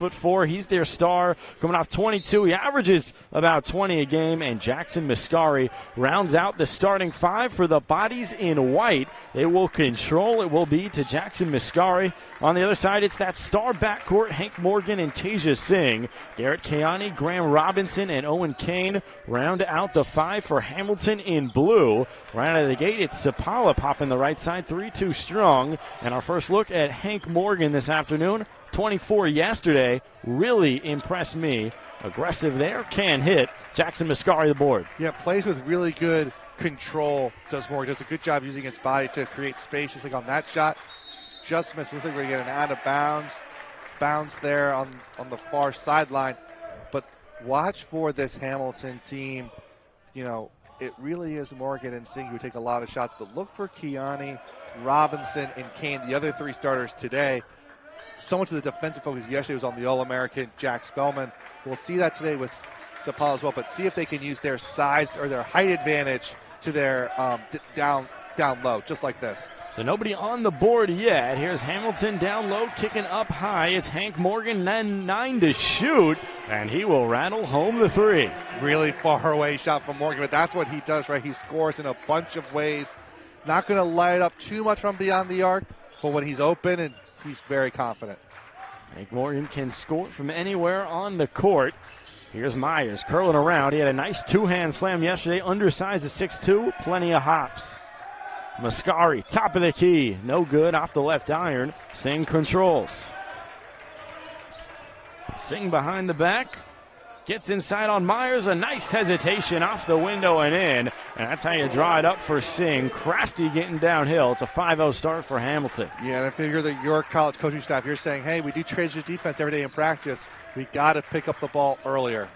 6'4", he's their star, coming off 22. He averages about 20 a game, and Jackson Mascari rounds out the starting five for the Bodies in White. They will control. It will be to Jackson Mascari. On the other side, it's that star backcourt, Hank Morgan and Tasia Singh. Garrett Kayani, Graham Robinson, and Owen Kane round out the five for Hamilton in blue. Right out of the gate, it's Sapala popping the right side, 3-2 strong. And our first look at Hank Morgan this afternoon. 24 yesterday, really impressed me. Aggressive there, can hit. Jackson Mascari the board. Yeah, plays with really good control. Does a good job using his body to create space. Just like on that shot, just missed. Looks like we're going to get an out of bounds there on the far sideline. But watch for this Hamilton team. You know, it really is Morgan and Singh who take a lot of shots. But look for Kiani, Robinson, and Kane, the other three starters today. So much of the defensive focus yesterday was on the All-American Jack Spellman. We'll see that today with Sapala as well, but see if they can use their size or their height advantage to their down low, just like this. So nobody on the board yet. Here's Hamilton down low, kicking up high. It's Hank Morgan, 9 to shoot, and he will rattle home the three. Really far away shot from Morgan, but that's what he does, right? He scores in a bunch of ways. Not going to light up too much from beyond the arc, but when he's open, and he's very confident. Hank Morgan can score from anywhere on the court. Here's Myers curling around. He had a nice two-hand slam yesterday. Undersized at 6'2", plenty of hops. Mascari, top of the key. No good off the left iron. Singh controls. Singh behind the back. Gets inside on Myers. A nice hesitation off the window and in. And that's how you draw it up for Singh. Crafty getting downhill. It's a 5-0 start for Hamilton. Yeah, and if you're the York College coaching staff, you're saying, hey, we do transition defense every day in practice. We got to pick up the ball earlier.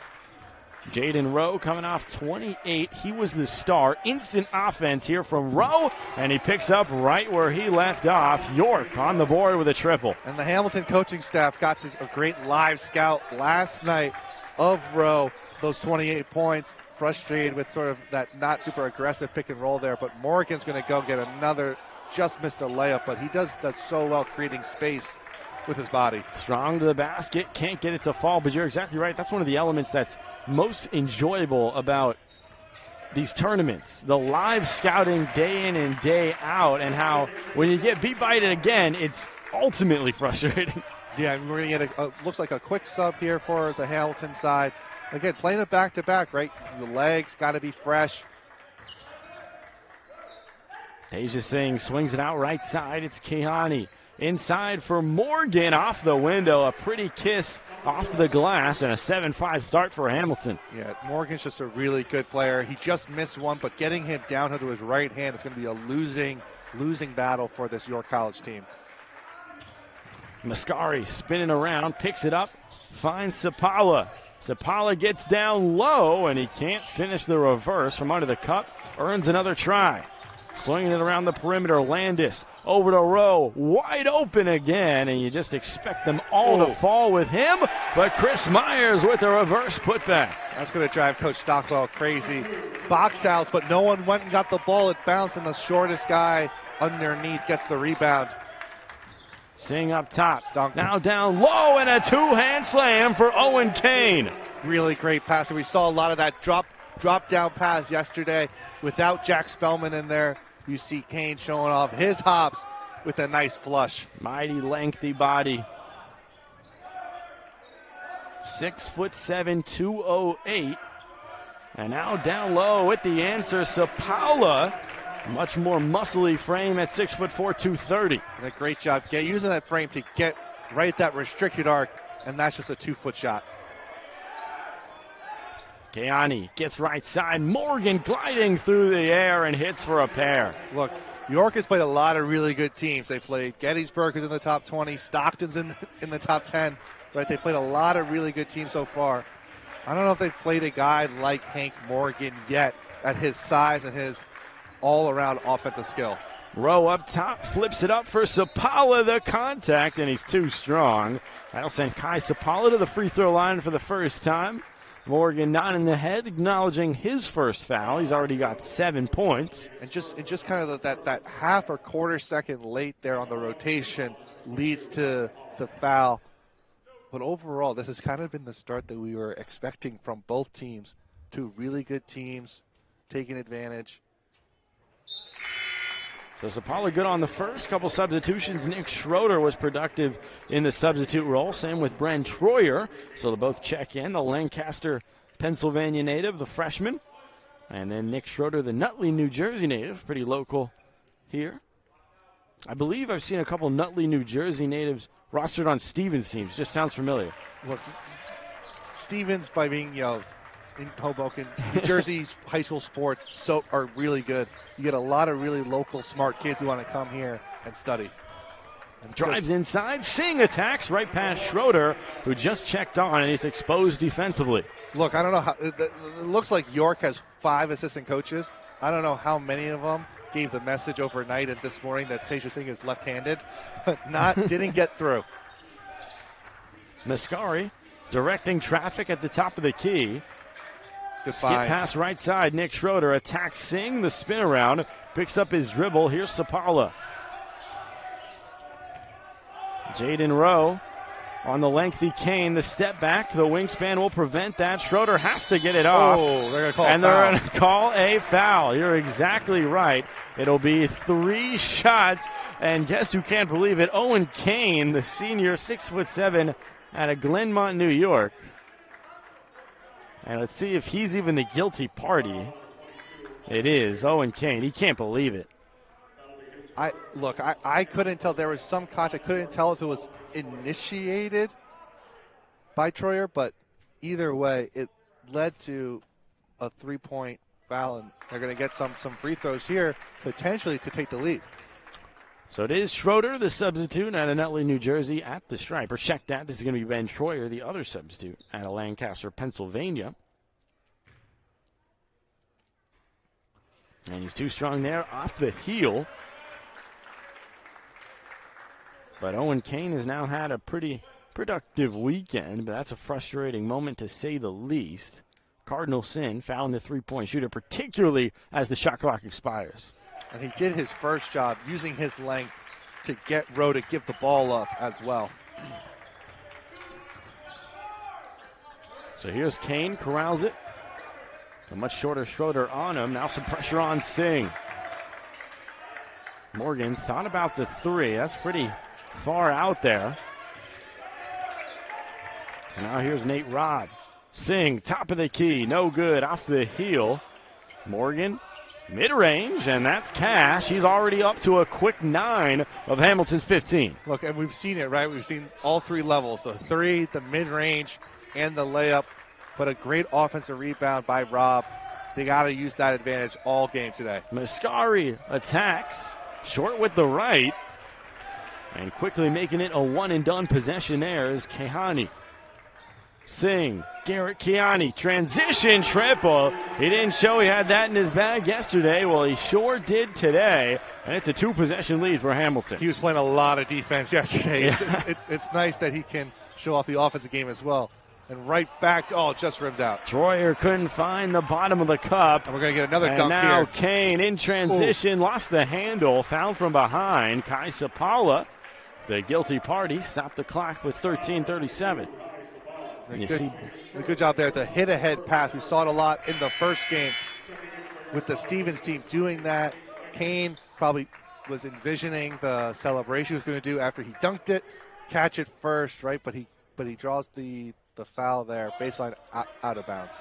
Jaden Rowe coming off 28. He was the star. Instant offense here from Rowe, and he picks up right where he left off. York on the board with a triple. And the Hamilton coaching staff got to a great live scout last night of Rowe, those 28 points. Frustrated with sort of that not super aggressive pick and roll there, but Morgan's going to go get another, just missed a layup, but he does that so well creating space with his body. Strong to the basket, can't get it to fall, but you're exactly right. That's one of the elements that's most enjoyable about these tournaments. The live scouting day in and day out, and how when you get beat by it again, it's ultimately frustrating. Yeah, and we're going to get looks like a quick sub here for the Hamilton side. Again, playing it back-to-back, right? The legs got to be fresh. Tasia Singh swings it out right side. It's Kehani. Inside for Morgan, off the window. A pretty kiss off the glass, and a 7-5 start for Hamilton. Yeah, Morgan's just a really good player. He just missed one, but getting him down to his right hand is going to be a losing battle for this York College team. Mascari spinning around, picks it up, finds Sapala. Sapala gets down low, and he can't finish the reverse from under the cup. Earns another try. Swinging it around the perimeter, Landis over to Rowe, wide open again, and you just expect them all to fall with him, but Chris Myers with a reverse putback. That's going to drive Coach Stockwell crazy. Box outs, but no one went and got the ball. It bounced, and the shortest guy underneath gets the rebound. Singh up top, Dunk. Now down low, and a two-hand slam for Owen Kane. Really great pass, and we saw a lot of that drop-down pass yesterday without Jack Spellman in there. You see Kane showing off his hops with a nice flush. Mighty lengthy body. 6'7", 208. And now down low with the answer, Sapala. Much more muscly frame at 6'4", 230. And a great job using that frame to get right at that restricted arc, and that's just a 2-foot shot. Keani gets right side. Morgan gliding through the air and hits for a pair. Look, York has played a lot of really good teams. They played Gettysburg is in the top 20. Stockton's in the top 10. Right? They played a lot of really good teams so far. I don't know if they've played a guy like Hank Morgan yet at his size and his all-around offensive skill. Rowe up top, flips it up for Sapala, the contact, and he's too strong. That'll send Kai Sapala to the free throw line for the first time. Morgan not in the head, acknowledging his first foul. He's already got 7 points. And just kind of that half or quarter second late there on the rotation leads to the foul. But overall, this has kind of been the start that we were expecting from both teams. Two really good teams taking advantage. So Sapala good on the first couple substitutions. Nick Schroeder was productive in the substitute role. Same with Bren Troyer. So they'll both check in. The Lancaster, Pennsylvania native, the freshman. And then Nick Schroeder, the Nutley, New Jersey native. Pretty local here. I believe I've seen a couple Nutley, New Jersey natives rostered on Stevens teams. Just sounds familiar. Look, Stevens, by being, in Hoboken, New Jersey's high school sports are really good. You get a lot of really local, smart kids who want to come here and study. And drives inside. Singh attacks right past Schroeder, who just checked on, and he's exposed defensively. Look, I don't know how. It looks like York has 5 assistant coaches. I don't know how many of them gave the message overnight and this morning that Sejha Singh is left-handed, but didn't get through. Mascari directing traffic at the top of the key. Good Skip find. pass right side. Nick Schroeder attacks Singh. The spin around. Picks up his dribble. Here's Sapala. Jaden Rowe on the lengthy Kane. The step back. The wingspan will prevent that. Schroeder has to get it off. Oh, they're going to call and a foul. they're going to call a foul. You're exactly right. It'll be 3 shots. And guess who can't believe it? Owen Kane, the senior, 6'7", out of Glenmont, New York. And let's see if he's even the guilty party. It is Owen Kane. He can't believe it. I couldn't tell. There was some contact. I couldn't tell if it was initiated by Troyer, but either way, it led to a 3-point foul, and they're going to get some free throws here, potentially to take the lead. So it is Schroeder, the substitute out of Nutley, New Jersey, at the stripe. Or check that. This is going to be Ben Troyer, the other substitute out of Lancaster, Pennsylvania. And he's too strong there off the heel. But Owen Kane has now had a pretty productive weekend, but that's a frustrating moment to say the least. Cardinal sin, fouling the three-point shooter, particularly as the shot clock expires. And he did his first job using his length to get Rowe to give the ball up as well. So here's Kane, corrals it. A much shorter Schroeder on him. Now some pressure on Singh. Morgan thought about the 3. That's pretty far out there. And now here's Nate Robb. Singh, top of the key, no good, off the heel. Morgan, mid-range, and that's cash. He's already up to a quick 9 of Hamilton's 15. Look, and we've seen it, right? We've seen all 3 levels, the 3, the mid-range, and the layup. But a great offensive rebound by Robb. They got to use that advantage all game today. Mascari attacks, short with the right, and quickly making it a one-and-done possession there is Kehani. Singh, Garrett Kiani, transition triple. He didn't show he had that in his bag yesterday. Well, he sure did today, and it's a 2-possession lead for Hamilton. He was playing a lot of defense yesterday. Yeah. It's nice that he can show off the offensive game as well. And right back, just rimmed out. Troyer couldn't find the bottom of the cup. And we're going to get another and dunk now here. Kane in transition, lost the handle, found from behind. Kai Sapala, the guilty party, stopped the clock with 13:37. Good job there. The hit-ahead pass. We saw it a lot in the first game with the Stevens team doing that. Kane probably was envisioning the celebration he was going to do after he dunked it. Catch it first, right? But he draws the foul there, baseline out of bounds.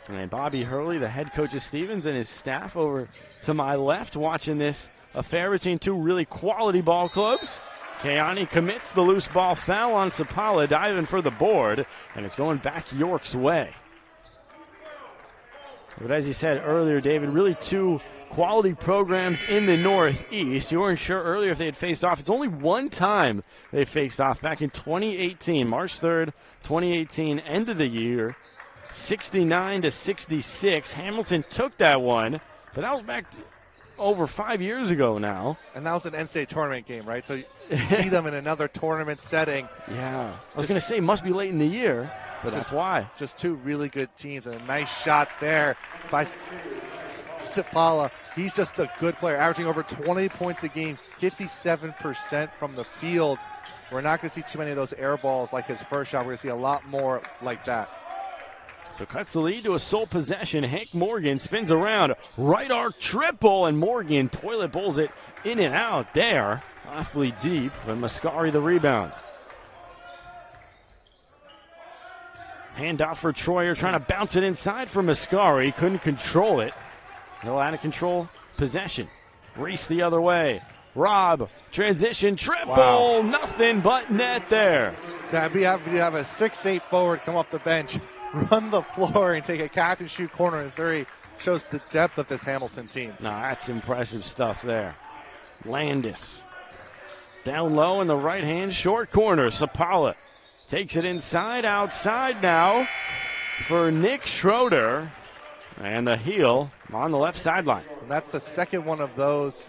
And Bobby Hurley, the head coach of Stevens, and his staff over to my left watching this affair between 2 really quality ball clubs. Keani commits the loose ball foul on Sapala, diving for the board, and it's going back York's way. But as you said earlier, David, really 2 quality programs in the Northeast. You weren't sure earlier if they had faced off. It's only one time they faced off back in 2018, March 3rd, 2018, end of the year, 69-66. Hamilton took that one, but that was back over 5 years ago now. And that was an NCAA tournament game, right? So you see them in another tournament setting. Yeah. I was going to say must be late in the year, but that's why. Just 2 really good teams, and a nice shot there by Sapala. He's just a good player, averaging over 20 points a game, 57% from the field. we're not going to see too many of those air balls like his first shot. We're going to see a lot more like that. So cuts the lead to a sole possession. Hank Morgan spins around. Right arc triple, and Morgan toilet bowls it in and out there. Awfully deep, but Mascari the rebound. Handoff for Troyer, trying to bounce it inside for Mascari. Couldn't control it. No out of control possession. Reese the other way. Rob, transition, triple, wow. Nothing but net there. So I'd be happy to have a 6'8" forward come off the bench, run the floor, and take a catch and shoot corner and three. Shows the depth of this Hamilton team. Now that's impressive stuff there. Landis. Down low in the right-hand short corner. Sapala takes it inside, outside now for Nick Schroeder. And the heel on the left sideline. And that's the second one of those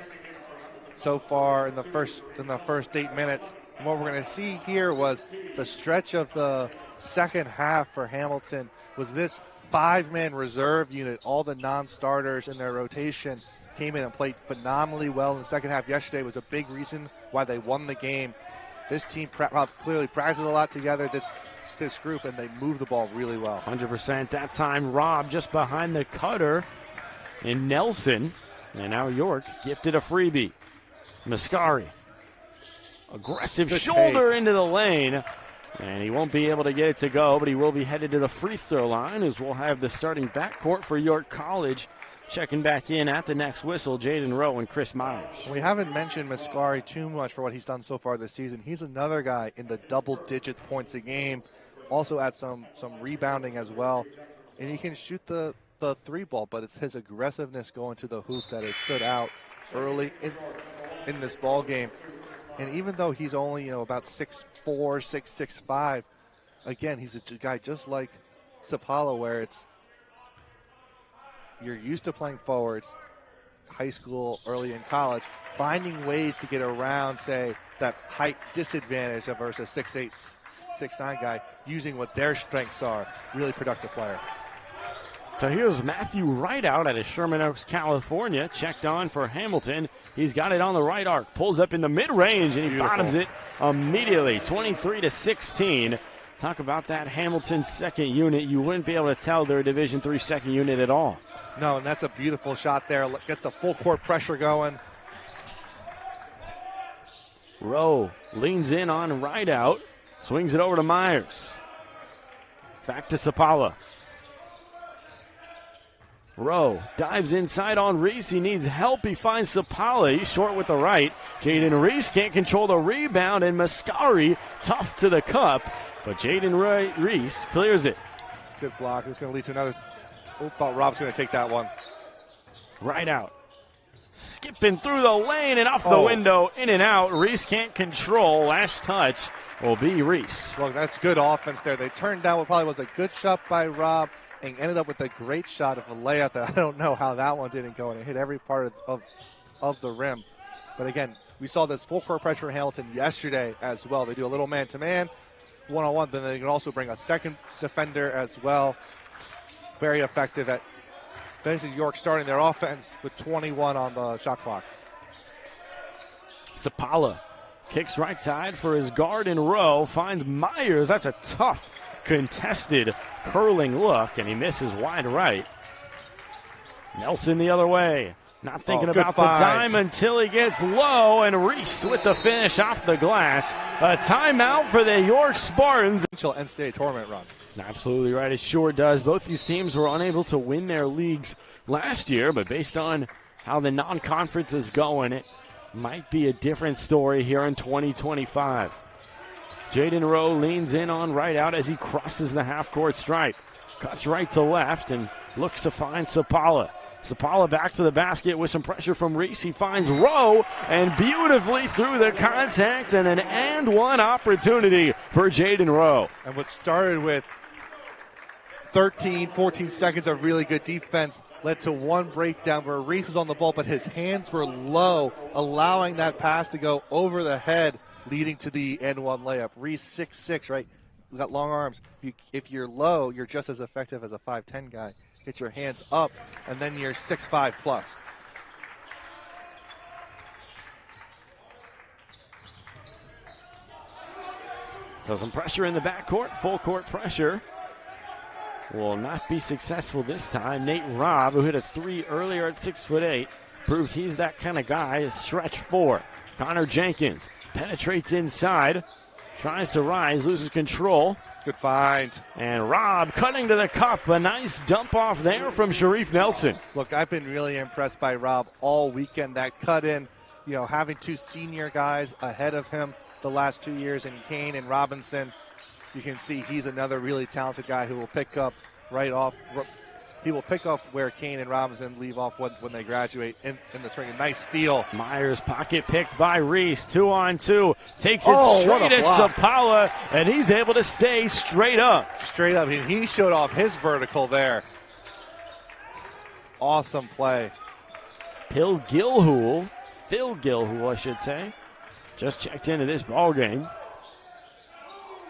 so far in the first 8 minutes. And what we're going to see here was the stretch of the second half for Hamilton was this 5-man reserve unit. All the non-starters in their rotation came in and played phenomenally well in the second half. Yesterday was a big reason why they won the game. This team clearly practiced a lot together, this group, and they moved the ball really well. 100% that time. Rob just behind the cutter in Nelson. And now York gifted a freebie. Mascari. Aggressive Good shoulder take into the lane. And he won't be able to get it to go, but he will be headed to the free throw line as we'll have the starting backcourt for York College checking back in at the next whistle, Jaden Rowe and Chris Myers. We haven't mentioned Mascari too much for what he's done so far this season. He's another guy in the double-digit points a game. Also adds some rebounding as well. And he can shoot the three ball, but it's his aggressiveness going to the hoop that has stood out early in this ball game. And even though he's only about 6'4", 6'5", again, he's a guy just like Sapala, where it's you're used to playing forwards, high school, early in college, finding ways to get around, say, that height disadvantage versus 6'8", 6'9" guy, using what their strengths are. Really productive player. So here's Matthew Rideout out of Sherman Oaks, California, checked on for Hamilton. He's got it on the right arc, pulls up in the mid-range, and he bottoms it immediately, 23-16. Talk about that Hamilton second unit. You wouldn't be able to tell they're a Division III second unit at all. No, and that's a beautiful shot there. Gets the full court pressure going. Rowe leans in on Rideout, swings it over to Myers. Back to Sapala. Rowe dives inside on Reese. He needs help. He finds Sapala. He's short with the right. Jaden Reese can't control the rebound, and Mascari tough to the cup. But Jaden Reese clears it. Good block. It's going to lead to another. Oh, thought Rob's going to take that one. Rideout. Skipping through the lane and off the window, in and out. Reese can't control. Last touch will be Reese. Well, that's good offense there. They turned down what probably was a good shot by Rob and ended up with a great shot of a layup that I don't know how that one didn't go, and it hit every part of the rim. But again, we saw this full court pressure in Hamilton yesterday as well. They do a little man-to-man, one-on-one, then they can also bring a second defender as well. Very effective at basically York starting their offense with 21 on the shot clock. Sapala kicks right side for his guard in Rowe, finds Myers. That's a tough contested curling look, and he misses wide right. Nelson the other way. Not thinking about the dime until he gets low, and Reese with the finish off the glass. A timeout for the York Spartans. NCAA tournament run. Absolutely right, it sure does. Both these teams were unable to win their leagues last year, but based on how the non-conference is going, it might be a different story here in 2025. Jaden Rowe leans in on Rideout as he crosses the half-court stripe. Cuts right to left and looks to find Sapala. Sapala back to the basket with some pressure from Reese. He finds Rowe and beautifully through the contact, and an and one opportunity for Jaden Rowe. And what started with 13, 14 seconds of really good defense led to one breakdown where Reese was on the ball, but his hands were low, allowing that pass to go over the head, leading to the and one layup. Reese 6'6", right? He's got long arms. If you're low, you're just as effective as a 5'10" guy. Get your hands up, and then you're 6'5" plus. So some pressure in the backcourt, full court pressure. Will not be successful this time. Nate Robb, who hit a three earlier at 6'8", proved he's that kind of guy. Is stretch four. Connor Jenkins penetrates inside, tries to rise, loses control. Good find. And Robb cutting to the cup. A nice dump off there from Sharif Nelson. Look, I've been really impressed by Robb all weekend. That cut in, having two senior guys ahead of him the last 2 years in Kane and Robinson. You can see he's another really talented guy who will pick up right off. He will pick off where Kane and Robinson leave off when they graduate in the spring. A nice steal. Myers pocket picked by Reese. 2-on-2. Takes it straight at Sapala, and he's able to stay straight up. Straight up. He showed off his vertical there. Awesome play. Phil Gilhool, I should say, just checked into this ball game.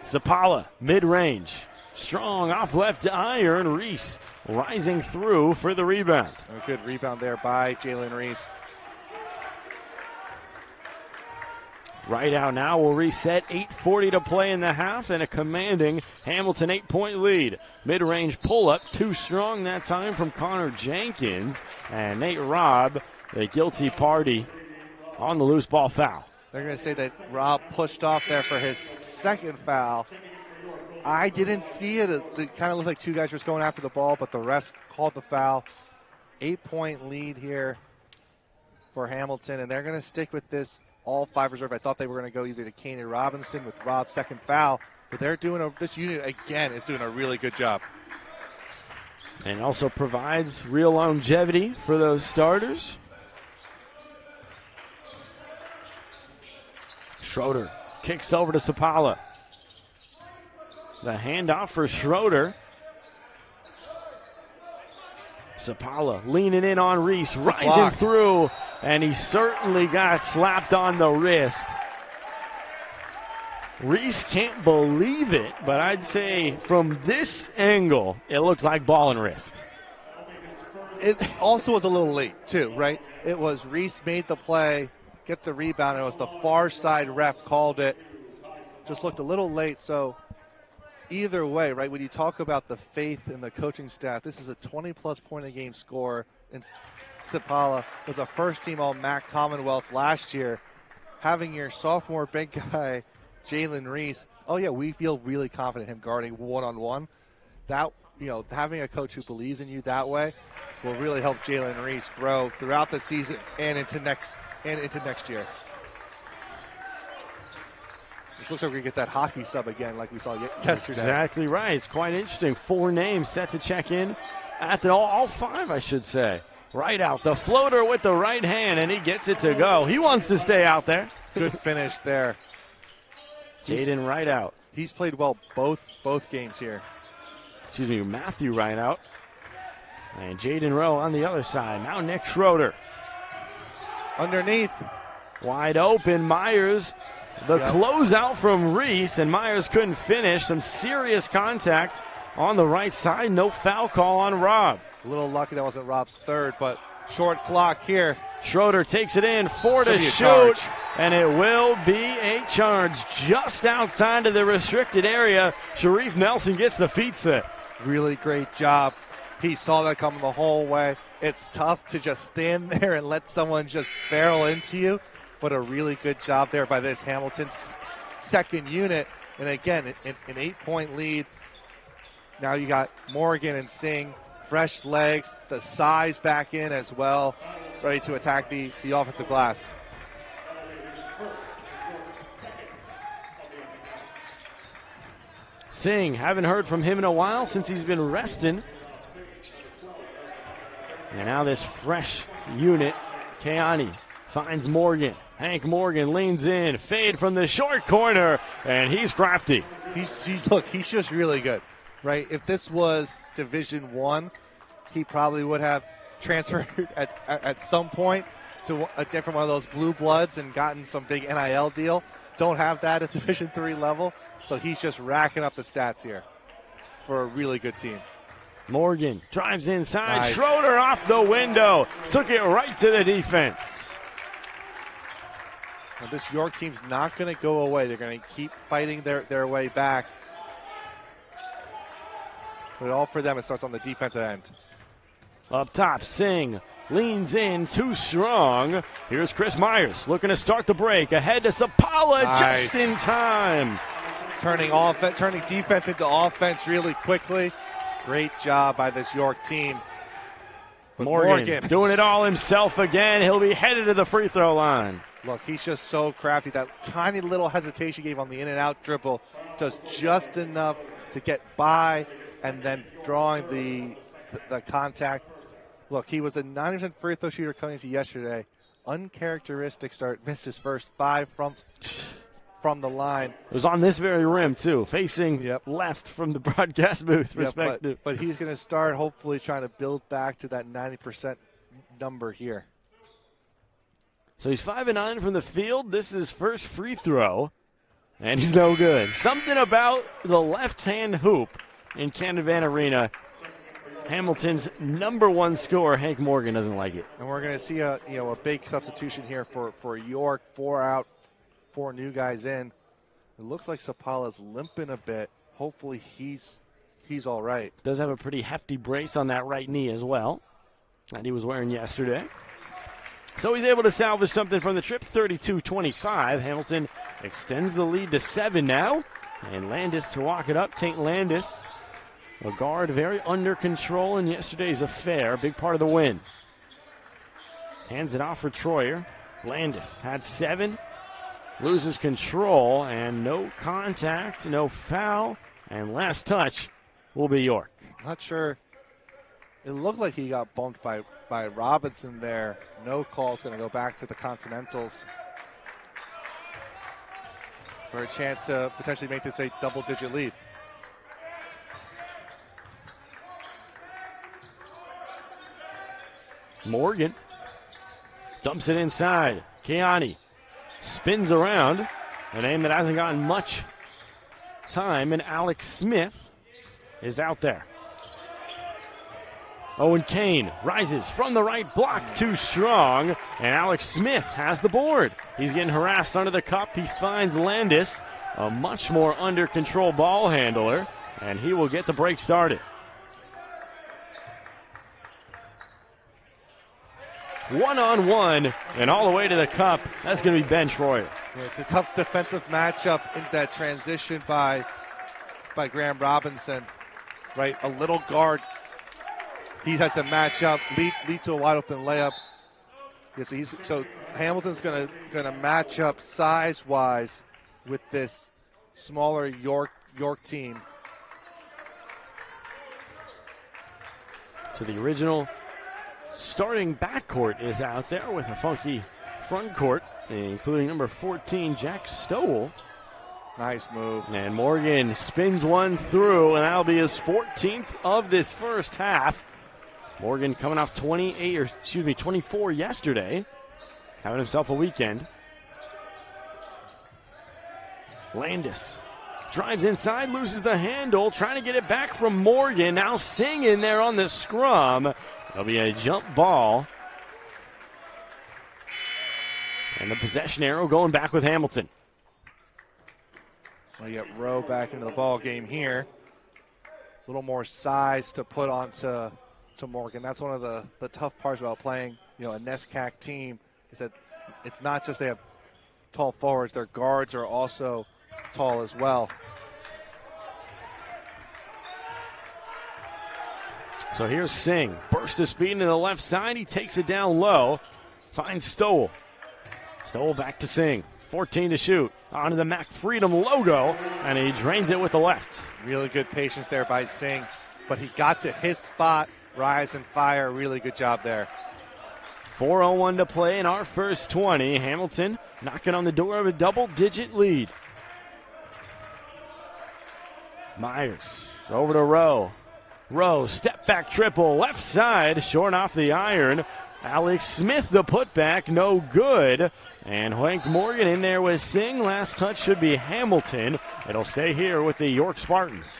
Sapala, mid-range. Strong off left iron. Reese rising through for the rebound. A good rebound there by Jalen Reese. Right out now will reset. 8:40 to play in the half and a commanding Hamilton 8-point lead. Mid-range pull-up, too strong that time from Connor Jenkins. And Nate Robb, the guilty party on the loose ball foul. They're going to say that Robb pushed off there for his second foul. I didn't see it. It kind of looked like two guys were just going after the ball, but the refs called the foul. 8-point lead here for Hamilton, and they're going to stick with this all five reserve. I thought they were going to go either to Kane or Robinson with Robb's second foul, but they're doing this unit again is doing a really good job. And also provides real longevity for those starters. Schroeder kicks over to Sapala. The handoff for Schroeder. Sapala leaning in on Reese, rising through, and he certainly got slapped on the wrist. Reese can't believe it, but I'd say from this angle, it looked like ball and wrist. It also was a little late, too, right? It was Reese made the play, get the rebound, and it was the far side ref called it. Just looked a little late, so either way, right, when you talk about the faith in the coaching staff, this is a 20-plus point-a-game scorer. And Sapala was a first-team All-MAC Commonwealth last year. Having your sophomore big guy, Jalen Reese, we feel really confident in him guarding one-on-one. That, having a coach who believes in you that way will really help Jalen Reese grow throughout the season and into next year. It looks like we're going to get that hockey sub again like we saw yesterday. Exactly right. It's quite interesting. 4 names set to check in at all 5, I should say. Right out. The floater with the right hand, and he gets it to go. He wants to stay out there. Good finish there. Jaden Rideout. He's played well both games here. Excuse me, Matthew Rideout. And Jaden Rowe on the other side. Now Nick Schroeder. Underneath. Wide open. Myers. The closeout from Reese, and Myers couldn't finish. Some serious contact on the right side. No foul call on Robb. A little lucky that wasn't Robb's third, but short clock here. Schroeder takes it in, 4 to shoot, and it will be a charge just outside of the restricted area. Sharif Nelson gets the feet set. Really great job. He saw that coming the whole way. It's tough to just stand there and let someone just barrel into you. But a really good job there by this Hamilton second unit. And again, an 8-point lead. Now you got Morgan and Singh, fresh legs, the size back in as well, ready to attack the offensive glass. Singh, haven't heard from him in a while since he's been resting. And now this fresh unit, Keani finds Morgan. Hank Morgan leans in, fade from the short corner, and he's crafty. He's just really good, right? If this was Division I, he probably would have transferred at some point to a different one of those blue bloods and gotten some big NIL deal. Don't have that at Division III level, so he's just racking up the stats here for a really good team. Morgan drives inside. Nice. Schroeder off the window. Took it right to the defense. Now, this York team's not going to go away. They're going to keep fighting their way back. But all for them, it starts on the defensive end. Up top, Singh leans in too strong. Here's Chris Myers looking to start the break. Ahead to Sapala just in time. Turning defense into offense really quickly. Great job by this York team. But Morgan doing it all himself again. He'll be headed to the free throw line. Look, he's just so crafty. That tiny little hesitation he gave on the in and out dribble does just enough to get by and then drawing the contact. Look, he was a 90% free throw shooter coming into yesterday. Uncharacteristic start. Missed his first 5 from the line. It was on this very rim, too, facing left from the broadcast booth perspective. But he's going to start hopefully trying to build back to that 90% number here. So he's 5 of 9 from the field. This is first free throw, and he's no good. Something about the left-hand hoop in Canavan Arena. Hamilton's number 1 scorer, Hank Morgan, doesn't like it. And we're going to see a big substitution here for York. 4 out, 4 new guys in. It looks like Sapala's limping a bit. Hopefully he's all right. Does have a pretty hefty brace on that right knee as well that he was wearing yesterday. So he's able to salvage something from the trip, 32-25. Hamilton extends the lead to 7 now. And Landis to walk it up. St. Landis, a guard very under control in yesterday's affair. Big part of the win. Hands it off for Troyer. Landis had 7. Loses control and no contact, no foul. And last touch will be York. Not sure. It looked like he got bumped by Robinson there. No call. It's going to go back to the Continentals for a chance to potentially make this a double-digit lead. Morgan dumps it inside. Keani spins around. A name that hasn't gotten much time, and Alex Smith is out there. Owen Kane rises from the right block, too strong, and Alex Smith has the board. He's getting harassed under the cup. He finds Landis, a much more under control ball handler, and he will get the break started. One-on-one, and all the way to the cup. That's going to be Ben Troyer. Yeah, it's a tough defensive matchup in that transition by Graham Robinson. Right, a little guard. He has a matchup, leads to a wide open layup. Yeah, so Hamilton's gonna match up size wise with this smaller York team. So the original starting backcourt is out there with a funky front court, including number 14, Jack Stowell. Nice move. And Morgan spins one through, and that'll be his 14th of this first half. Morgan coming off 24 yesterday, having himself a weekend. Landis drives inside, loses the handle, trying to get it back from Morgan. Now Singh in there on the scrum. There'll be a jump ball. And the possession arrow going back with Hamilton. We get Rowe back into the ball game here. A little more size to put onto Morgan. That's one of the tough parts about playing, a NESCAC team, is that it's not just they have tall forwards, their guards are also tall as well. So here's Singh. Burst of speed to the left side. He takes it down low. Finds Stowell. Stowell back to Singh. 14 to shoot. Onto the Mac Freedom logo, and he drains it with the left. Really good patience there by Singh, but he got to his spot. Rise and fire. Really good job there. 4:01 to play in our first 20. Hamilton knocking on the door of a double-digit lead. Myers over to Rowe. Rowe, step back triple, left side, short off the iron. Alex Smith, the putback, no good. And Hank Morgan in there with Singh. Last touch should be Hamilton. It'll stay here with the York Spartans.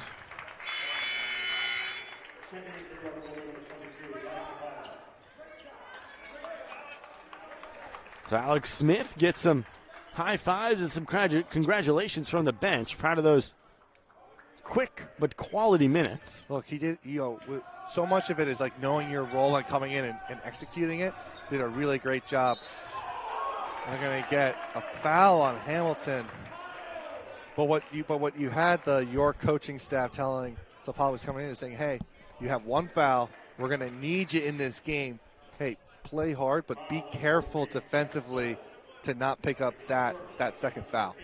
So Alex Smith gets some high fives and some congratulations from the bench. Proud of those quick but quality minutes. Look, he did, so much of it is like knowing your role and coming in and executing it. Did a really great job. And they're going to get a foul on Hamilton. But what you had the York coaching staff telling Sapala was coming in and saying, hey, you have one foul. We're going to need you in this game. Hey, play hard, but be careful defensively to not pick up that second foul.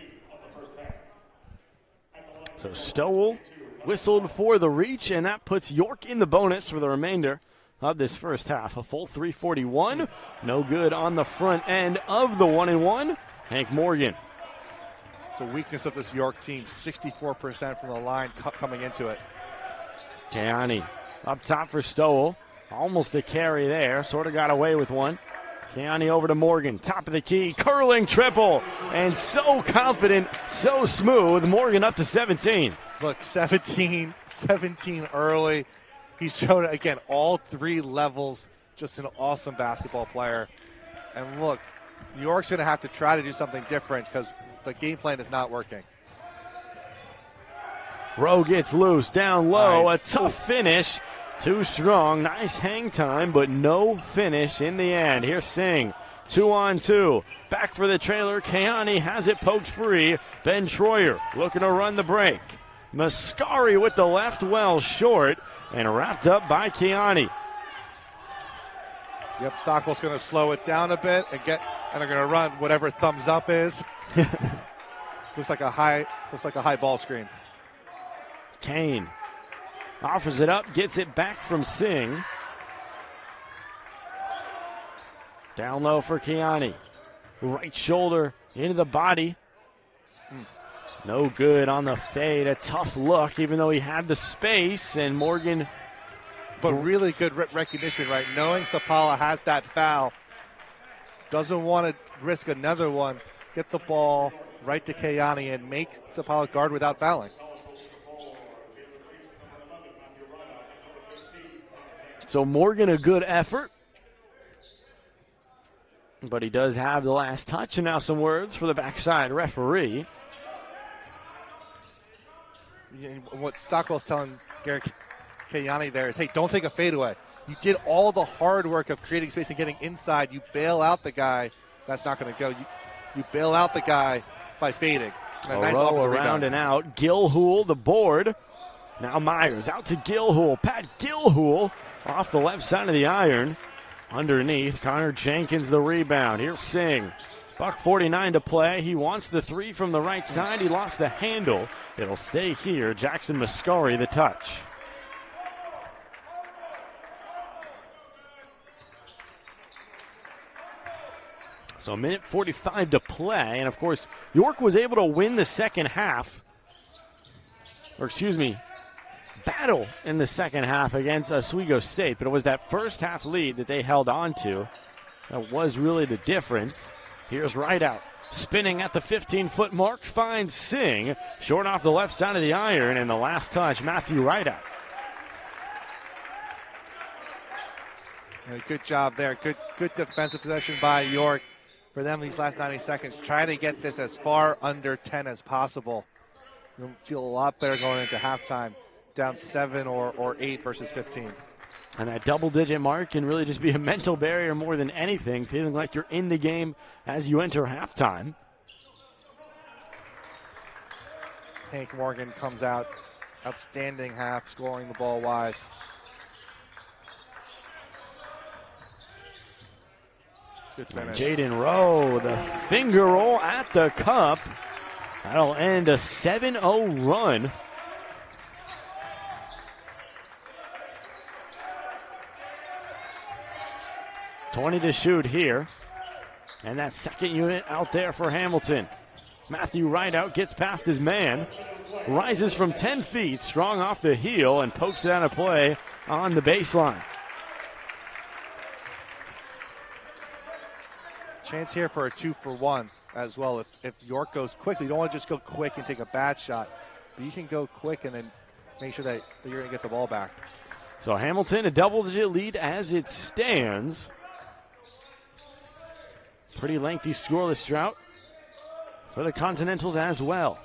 So Stowell whistled for the reach, and that puts York in the bonus for the remainder of this first half. A full 3:41. No good on the front end of the 1-and-1. Hank Morgan. It's a weakness of this York team. 64% from the line coming into it. Keani up top for Stowell. Almost a carry there. Sort of got away with one. Keani over to Morgan. Top of the key. Curling triple. And so confident, so smooth. Morgan up to 17. Look, 17 early. He showed, again, all three levels. Just an awesome basketball player. And look, New York's going to have to try to do something different because the game plan is not working. Rowe gets loose, down low, nice. A tough finish. Too strong, nice hang time, but no finish in the end. Here's Singh, 2-on-2. Back for the trailer, Keani has it poked free. Ben Troyer looking to run the break. Mascari with the left, well short, and wrapped up by Keani. Yep, Stockwell's going to slow it down a bit and they're going to run whatever thumbs up is. looks like a high ball screen. Kane offers it up, gets it back from Singh. Down low for Keani. Right shoulder into the body. No good on the fade. A tough look, even though he had the space, and Morgan. But really good recognition, right? Knowing Sapala has that foul, doesn't want to risk another one. Get the ball right to Keani and make Sapala guard without fouling. So Morgan, a good effort. But he does have the last touch, and now some words for the backside referee. What Stockwell's telling Garrett Keani there is, hey, don't take a fadeaway. You did all the hard work of creating space and getting inside. You bail out the guy. That's not going to go. You bail out the guy by fading. A nice roll around and out. Gilhool, the board. Now Myers out to Gilhool. Pat Gilhool off the left side of the iron. Underneath, Connor Jenkins the rebound. Here's Singh. $1:49 to play. He wants the three from the right side. He lost the handle. It'll stay here. Jackson Mascari the touch. So a minute 45 to play. And, of course, York was able to win the second half. Battle in the second half against Oswego State. But it was that first half lead that they held on to. That was really the difference. Here's Rideout. Spinning at the 15-foot mark. Finds Singh. Short off the left side of the iron. And the last touch, Matthew Rideout. Yeah, good job there. Good defensive possession by York. For them, these last 90 seconds, try to get this as far under 10 as possible. You'll feel a lot better going into halftime, down 7 or 8 versus 15. And that double-digit mark can really just be a mental barrier more than anything, feeling like you're in the game as you enter halftime. Hank Morgan comes out, outstanding half, scoring the ball wise. Good finish. Jaden Rowe, the finger roll at the cup. That'll end a 7-0 run. $20 to shoot here. And that second unit out there for Hamilton. Matthew Rideout gets past his man. Rises from 10 feet, strong off the heel, and pokes it out of play on the baseline. Chance here for a 2-for-1 as well. If York goes quickly, you don't want to just go quick and take a bad shot. But you can go quick and then make sure that you're going to get the ball back. So Hamilton, a double-digit lead as it stands. Pretty lengthy scoreless drought for the Continentals as well.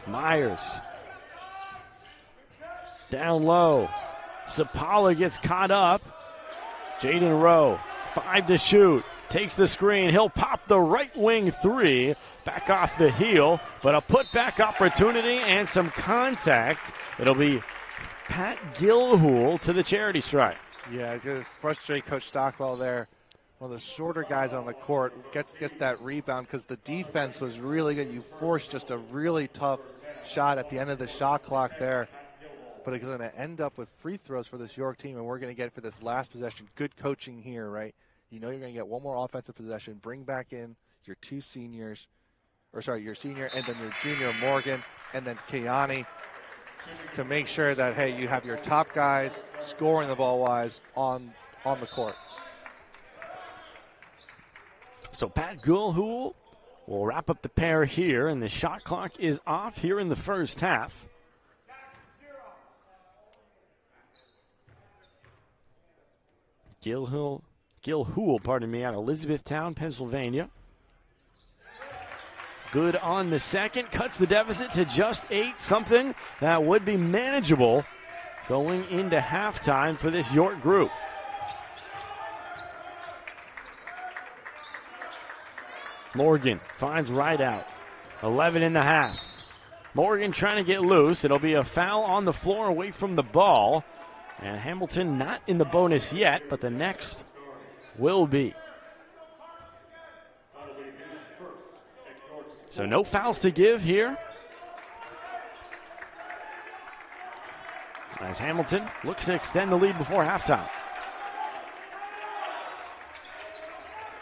Myers. Down low. Sapala gets caught up. Jaden Rowe, 5 to shoot. Takes the screen. He'll pop the right wing three. Back off the heel. But a putback opportunity and some contact. It'll be Pat Gilhool to the charity stripe. Yeah, it's going to frustrate Coach Stockwell there. One of the shorter guys on the court gets that rebound because the defense was really good. You forced just a really tough shot at the end of the shot clock there. But it's going to end up with free throws for this York team, and we're going to get for this last possession. Good coaching here, right? You know you're going to get one more offensive possession. Bring back in your two seniors, your senior and then your junior Morgan, and then Kiani to make sure that, hey, you have your top guys scoring the ball-wise on the court. So Pat Gilhool will wrap up the pair here, and the shot clock is off here in the first half. Gilhool, out of Elizabethtown, Pennsylvania. Good on the second, cuts the deficit to just 8, something that would be manageable going into halftime for this York group. Morgan finds right out, 11 and a half. Morgan trying to get loose. It'll be a foul on the floor away from the ball. And Hamilton not in the bonus yet, but the next will be. So no fouls to give here. As Hamilton looks to extend the lead before halftime.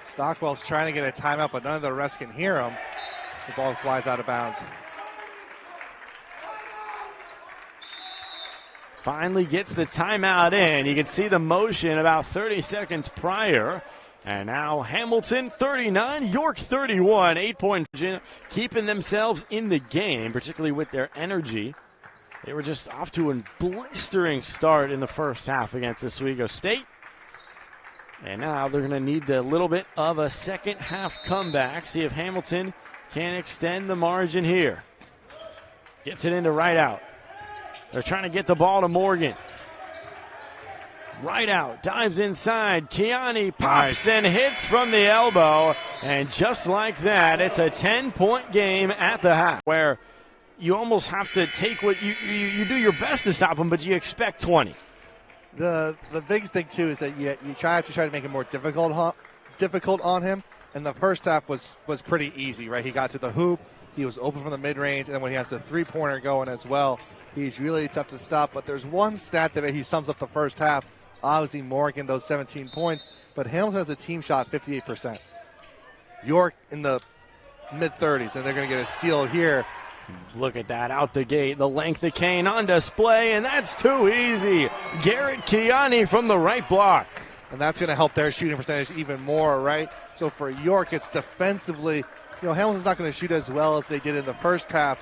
Stockwell's trying to get a timeout, but none of the rest can hear him. The ball flies out of bounds. Finally gets the timeout in. You can see the motion about 30 seconds prior. And now Hamilton 39, York 31. 8-point Virginia keeping themselves in the game, particularly with their energy. They were just off to a blistering start in the first half against Oswego State. And now they're going to need a little bit of a second half comeback. See if Hamilton can extend the margin here. Gets it into right out. They're trying to get the ball to Morgan. Right out, dives inside. Kiani pops and hits from the elbow. And just like that, it's a 10-point game at the half, where you almost have to take what you do your best to stop him, but you expect 20. The biggest thing, too, is that you have to try to make it more difficult on him. And the first half was pretty easy, right? He got to the hoop. He was open from the mid-range. And then when he has the three-pointer going as well, he's really tough to stop. But there's one stat that he sums up the first half. Obviously, Morgan, those 17 points. But Hamilton has a team shot 58%. York in the mid-30s, and they're going to get a steal here. Look at that, out the gate, the length of Kane on display, and that's too easy. Garrett Kiani from the right block. And that's going to help their shooting percentage even more, right? So for York, it's defensively, Hamilton's not going to shoot as well as they did in the first half,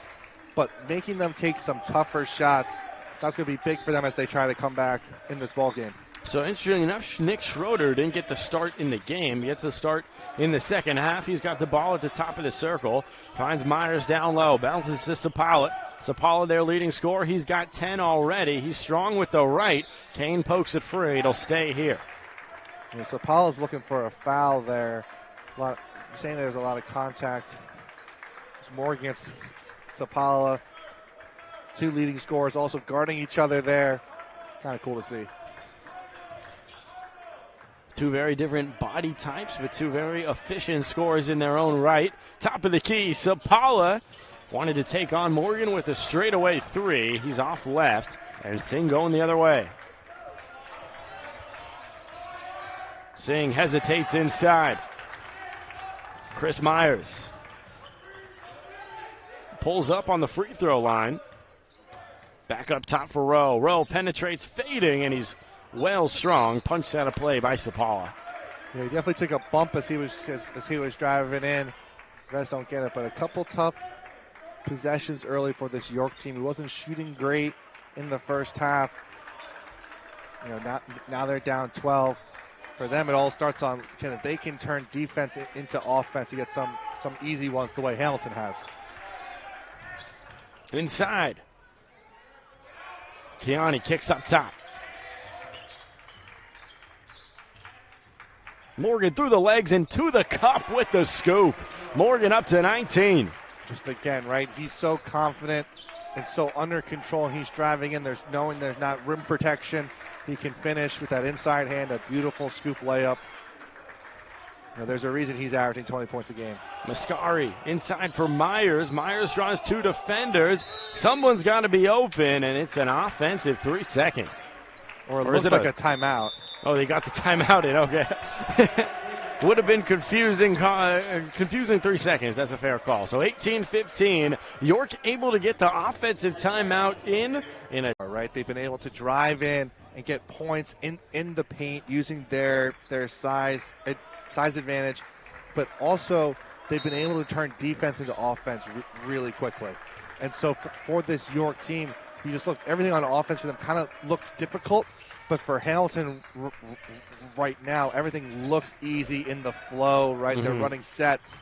but making them take some tougher shots, that's going to be big for them as they try to come back in this ball game. So interestingly enough, Nick Schroeder didn't get the start in the game. He gets the start in the second half. He's got the ball at the top of the circle. Finds Myers down low. Bounces to Sapala. Sapala, their leading scorer. He's got 10 already. He's strong with the right. Kane pokes it free. It'll stay here. Sapala's looking for a foul there. Saying there's a lot of contact. It's more against Sapala. Two leading scorers also guarding each other there. Kind of cool to see. Two very different body types, but two very efficient scorers in their own right. Top of the key, Sapala wanted to take on Morgan with a straightaway three. He's off left, and Singh going the other way. Singh hesitates inside. Chris Myers pulls up on the free throw line. Back up top for Rowe. Rowe penetrates, fading, and he's well strong. Punched out of play by Sapala. Yeah, he definitely took a bump as he was driving in. The rest don't get it, but a couple tough possessions early for this York team. He wasn't shooting great in the first half. Now they're down 12. For them, it all starts on they can turn defense into offense to get some easy ones the way Hamilton has. Inside. Kiani kicks up top. Morgan through the legs and to the cup with the scoop. Morgan up to 19. Just again, right? He's so confident and so under control. He's driving in. Knowing there's not rim protection. He can finish with that inside hand, a beautiful scoop layup. There's a reason he's averaging 20 points a game. Mascari inside for Myers. Myers draws two defenders. Someone's got to be open, and it's an offensive 3 seconds. Or it looks like a timeout. Oh, they got the timeout in. Okay. Would have been confusing 3 seconds. That's a fair call. So 18-15. York able to get the offensive timeout in a. All right, they've been able to drive in and get points in the paint using their size advantage, but also they've been able to turn defense into offense really quickly. And so for this York team, if you just look, everything on offense for them kind of looks difficult, but for Hamilton right now, everything looks easy in the flow, right? They're running sets.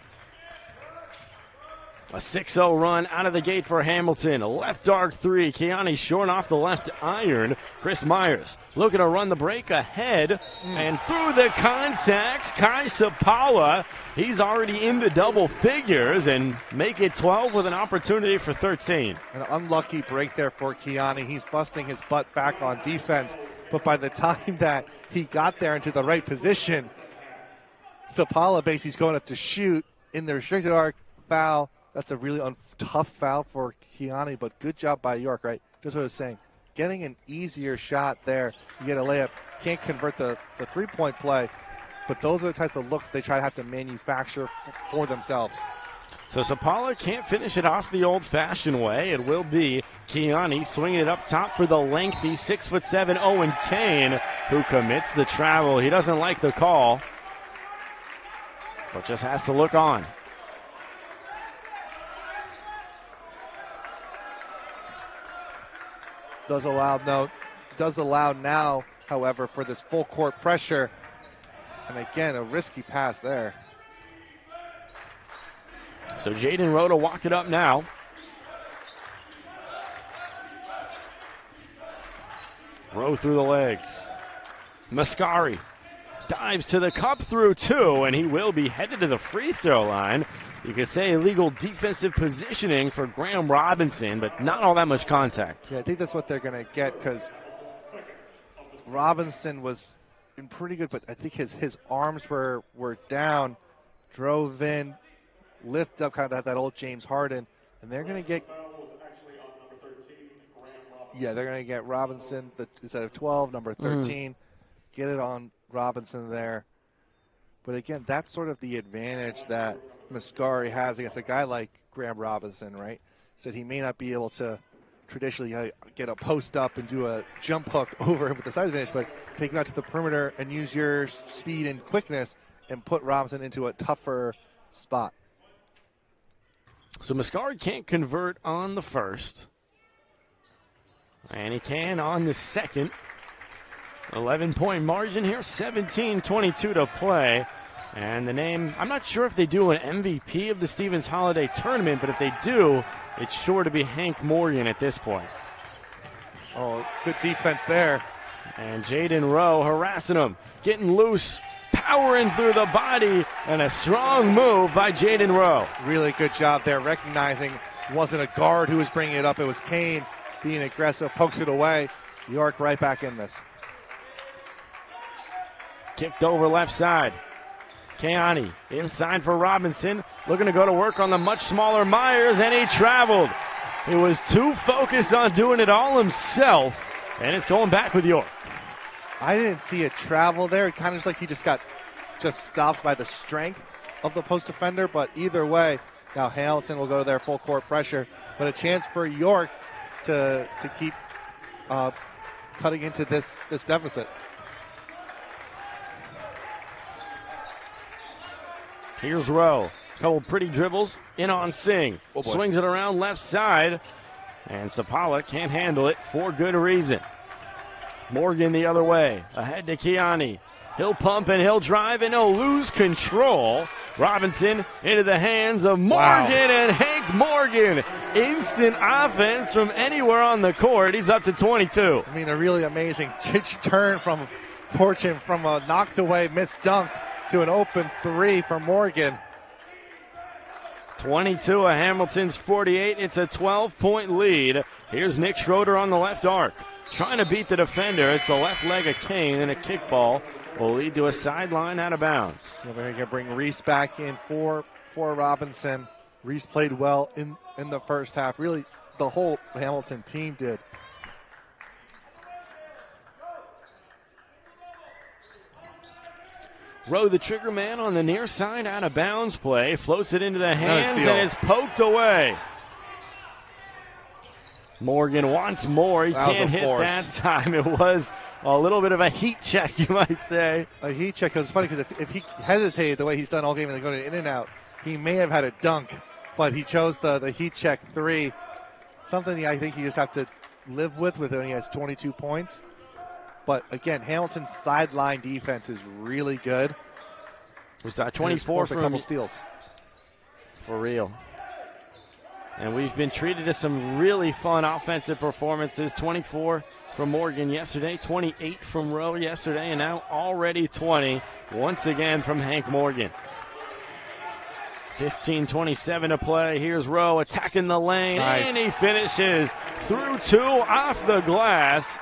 A 6-0 run out of the gate for Hamilton. A left arc three. Kiani short off the left iron. Chris Myers looking to run the break ahead. And through the contacts, Kai Sapala. He's already into double figures and make it 12 with an opportunity for 13. An unlucky break there for Kiani. He's busting his butt back on defense. But by the time that he got there into the right position, Sapala basically is going up to shoot in the restricted arc foul. That's a really tough foul for Kiani, but good job by York, right? Just what I was saying. Getting an easier shot there. You get a layup. Can't convert the three-point play, but those are the types of looks they try to have to manufacture for themselves. So Sapala can't finish it off the old-fashioned way. It will be Kiani swinging it up top for the lengthy 6'7" Owen Kane, who commits the travel. He doesn't like the call, but just has to look on. Does allow now, however, for this full court pressure. And again, a risky pass there. So Jaden Rowe to walk it up now. Rowe through the legs. Mascari dives to the cup through two, and he will be headed to the free throw line. You could say illegal defensive positioning for Graham Robinson, but not all that much contact. Yeah, I think that's what they're going to get because Robinson was in pretty good, but I think his arms were down, drove in, lift up kind of that old James Harden, and they're going to get. Yeah, they're going to get Robinson instead of 12, number 13. Get it on Robinson there. But again, that's sort of the advantage that Mascari has against a guy like Graham Robinson, right? So he may not be able to traditionally get a post up and do a jump hook over him with the size advantage, but take him out to the perimeter and use your speed and quickness and put Robinson into a tougher spot. So Mascari can't convert on the first. And he can on the second. 11-point margin here, 17-22 to play. And the name, I'm not sure if they do an MVP of the Stevens Holiday Tournament, but if they do, it's sure to be Hank Morgan at this point. Oh, good defense there. And Jaden Rowe harassing him, getting loose, powering through the body, and a strong move by Jaden Rowe. Really good job there, recognizing it wasn't a guard who was bringing it up. It was Kane being aggressive, pokes it away. York right back in this. Kicked over left side. Kiani inside for Robinson, looking to go to work on the much smaller Myers, and he traveled. He was too focused on doing it all himself, and it's going back with York. I didn't see a travel there. It kind of like he just got stopped by the strength of the post defender, but either way, now Hamilton will go to their full court pressure, but a chance for York to keep cutting into this deficit. Here's Rowe. Couple pretty dribbles. In on Singh. Swings it around left side. And Sapala can't handle it for good reason. Morgan the other way. Ahead to Kiani. He'll pump and he'll drive and he'll lose control. Robinson into the hands of Morgan, and Hank Morgan. Instant offense from anywhere on the court. He's up to 22. I mean, a really amazing turn from Fortune, from a knocked away missed dunk to an open three for Morgan. 22 of Hamilton's 48. It's a 12-point lead. Here's Nick Schroeder on the left arc, trying to beat the defender. It's the left leg of Kane, and a kickball will lead to a sideline out of bounds. We're going to bring Reese back in for Robinson. Reese played well in the first half. Really, the whole Hamilton team did. Rowe, the trigger man, on the near side, out of bounds play. Floats it into the hands and is poked away. Morgan wants more. He can't hit that time. It was a little bit of a heat check, you might say. A heat check. It was funny because if he hesitated the way he's done all game and going in and out, he may have had a dunk, but he chose the heat check three. Something I think you just have to live with when he has 22 points. But again, Hamilton's sideline defense is really good. Was that 24 for a couple steals? For real. And we've been treated to some really fun offensive performances. 24 from Morgan yesterday, 28 from Rowe yesterday, and now already 20 once again from Hank Morgan. 15:27 to play. Here's Rowe attacking the lane, and he finishes through two off the glass.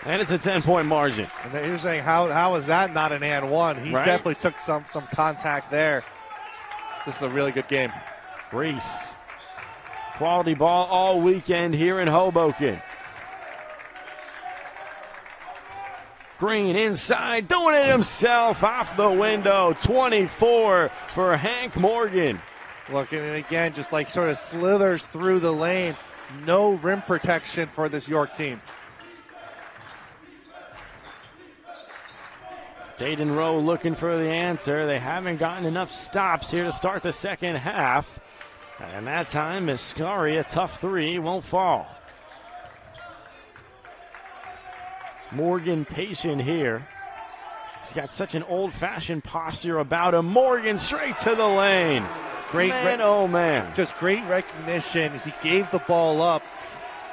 And it's a 10-point margin. And you're saying, how is that not an and one? He definitely took some contact there. This is a really good game. Reese. Quality ball all weekend here in Hoboken. Green inside, doing it himself off the window. 24 for Hank Morgan. Look, and again, just like sort of slithers through the lane. No rim protection for this York team. Jaden Rowe looking for the answer. They haven't gotten enough stops here to start the second half. And that time, Miscari, a tough three, won't fall. Morgan patient here. He's got such an old-fashioned posture about him. Morgan straight to the lane. Just great recognition. He gave the ball up,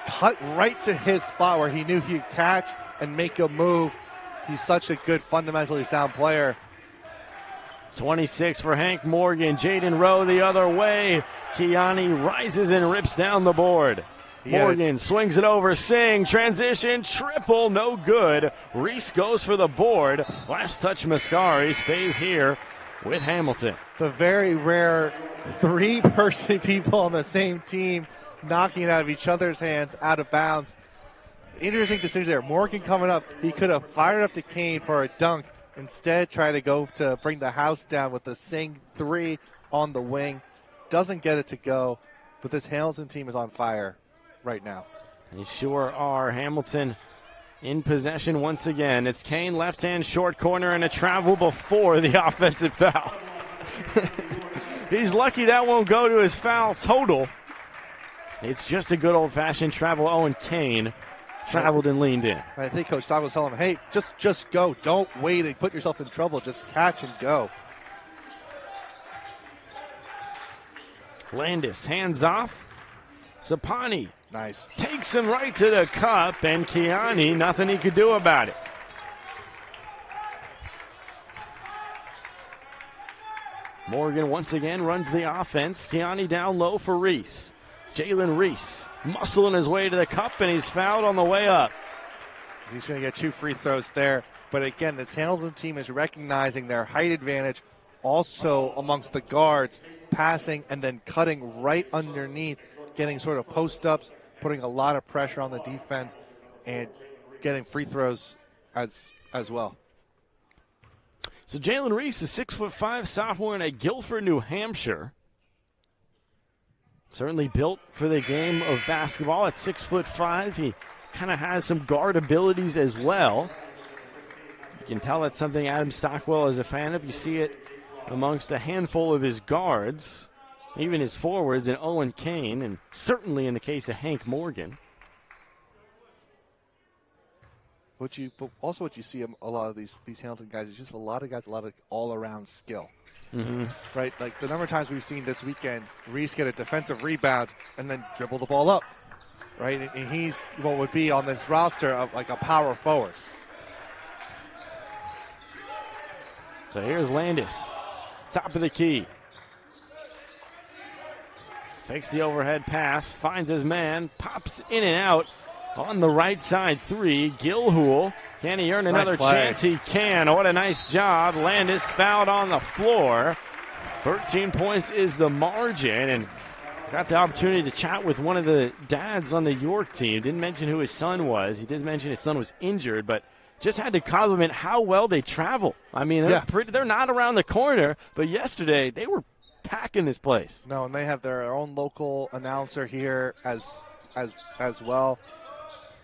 cut right to his spot where he knew he'd catch and make a move. He's such a good, fundamentally sound player. 26 for Hank Morgan. Jaden Rowe the other way. Kiani rises and rips down the board. Morgan swings it over. Singh, transition, triple, no good. Reese goes for the board. Last touch, Mascari stays here with Hamilton. The very rare three-person people on the same team knocking it out of each other's hands out of bounds. Interesting decision there. Morgan coming up. He could have fired up to Kane for a dunk. Instead, try to go to bring the house down with the Singh three on the wing. Doesn't get it to go, but this Hamilton team is on fire right now. They sure are. Hamilton in possession once again. It's Kane, left-hand short corner, and a travel before the offensive foul. He's lucky that won't go to his foul total. It's just a good old-fashioned travel. Owen Kane traveled and leaned in. I think Coach Dodd was telling him, hey, just go. Don't wait and put yourself in trouble. Just catch and go. Landis, hands off. Sapani. Nice. Takes him right to the cup, and Kiani, nothing he could do about it. Morgan once again runs the offense. Kiani down low for Reese. Jalen Reese muscling his way to the cup, and he's fouled on the way up. He's going to get 2 free throws there. But again, this Hamilton team is recognizing their height advantage also amongst the guards, passing and then cutting right underneath, getting sort of post-ups, putting a lot of pressure on the defense, and getting free throws as well. So Jalen Reese is 6'5" sophomore in Guilford, New Hampshire. Certainly built for the game of basketball at 6'5". He kind of has some guard abilities as well. You can tell that's something Adam Stockwell is a fan of. You see it amongst a handful of his guards, even his forwards, and Owen Kane, and certainly in the case of Hank Morgan. But also what you see a lot of these Hamilton guys is just a lot of all-around skill. Mm-hmm. Right? Like the number of times we've seen this weekend, Reese get a defensive rebound and then dribble the ball up. Right? And he's what would be on this roster of like a power forward. So here's Landis, top of the key. Fakes the overhead pass, finds his man, pops in and out on the right side three. Gilhool, can he earn another chance? He can. What a nice job. Landis fouled on the floor. 13 points is the margin, and got the opportunity to chat with one of the dads on the York team. Didn't mention who his son was. He did mention his son was injured, but just had to compliment how well they travel. I mean, they're not around the corner, but yesterday they were packing this place. No, and they have their own local announcer here as well.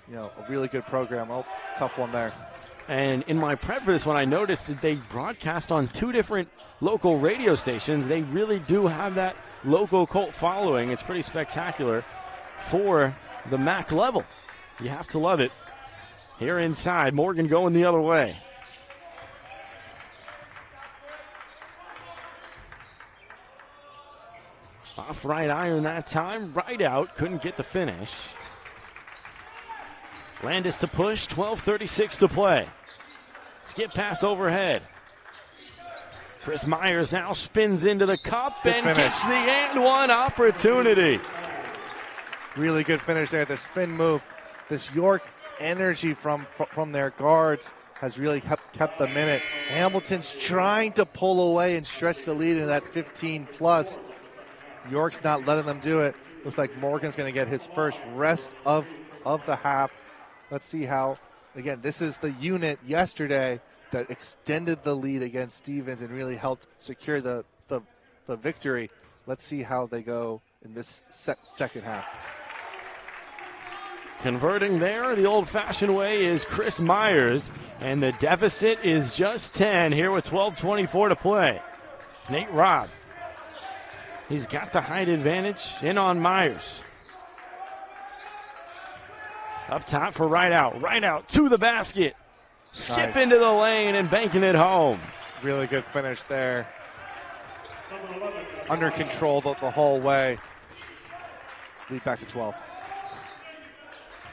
You know, a really good program. Oh, tough one there. And in my prep for this one, I noticed that they broadcast on 2 different local radio stations. They really do have that local cult following. It's pretty spectacular for the MAC level. You have to love it. Here inside, Morgan going the other way. Off right iron that time, right out, couldn't get the finish. Landis to push, 12:36 to play. Skip pass overhead. Chris Myers now spins into the cup and gets the and one opportunity. Really good finish there. The spin move. This York energy from their guards has really kept them in it. Hamilton's trying to pull away and stretch the lead into that 15+. York's not letting them do it. Looks like Morgan's going to get his first rest of the half. Let's see how, again, this is the unit yesterday that extended the lead against Stevens and really helped secure the victory. Let's see how they go in this second half. Converting there the old-fashioned way is Chris Myers, and the deficit is just 10 here with 12:24 to play. Nate Robb. He's got the height advantage in on Myers. Up top for right out to the basket. Skip into the lane and banking it home. Really good finish there. Under control the whole way. Lead back to 12.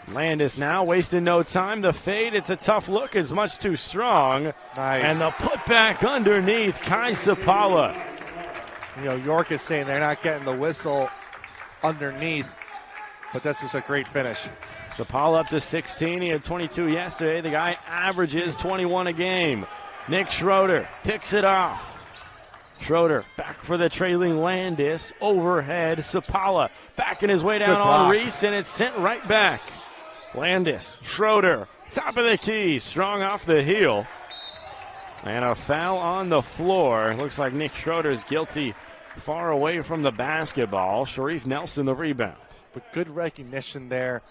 Landis now wasting no time. The fade, it's a tough look. It's much too strong. Nice. And the putback underneath, Kai Sapala. You know, York is saying they're not getting the whistle underneath, but this is a great finish. Sapala up to 16. He had 22 yesterday. The guy averages 21 a game. Nick Schroeder picks it off. Schroeder back for the trailing Landis. Overhead, Sapala backing his way down on Reese, and it's sent right back. Landis, Schroeder, top of the key, strong off the heel. And a foul on the floor. Looks like Nick Schroeder's guilty far away from the basketball. Sharif Nelson the rebound. But good recognition there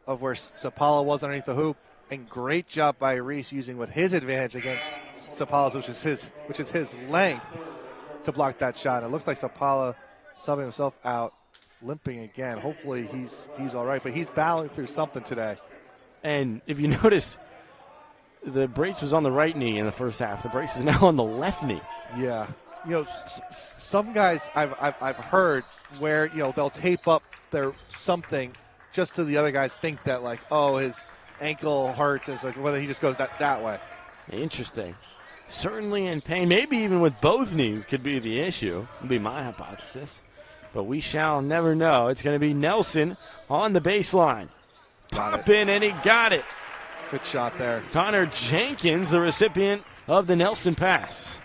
of where Sapala was underneath the hoop. And great job by Reese using what his advantage against Sapala's, which is his length, to block that shot. It looks like Sapala subbing himself out, limping again. Hopefully he's all right, but he's battling through something today. And if you notice, the brace was on the right knee in the first half. The brace is now on the left knee. Yeah. You know, some guys I've heard where, you know, they'll tape up their something just so the other guys think that, like, oh, his ankle hurts. It's like whether he just goes that way. Interesting. Certainly in pain. Maybe even with both knees could be the issue. Would be my hypothesis. But we shall never know. It's going to be Nelson on the baseline. Pop in, and he got it. Good shot there. Connor Jenkins, the recipient of the Nelson pass.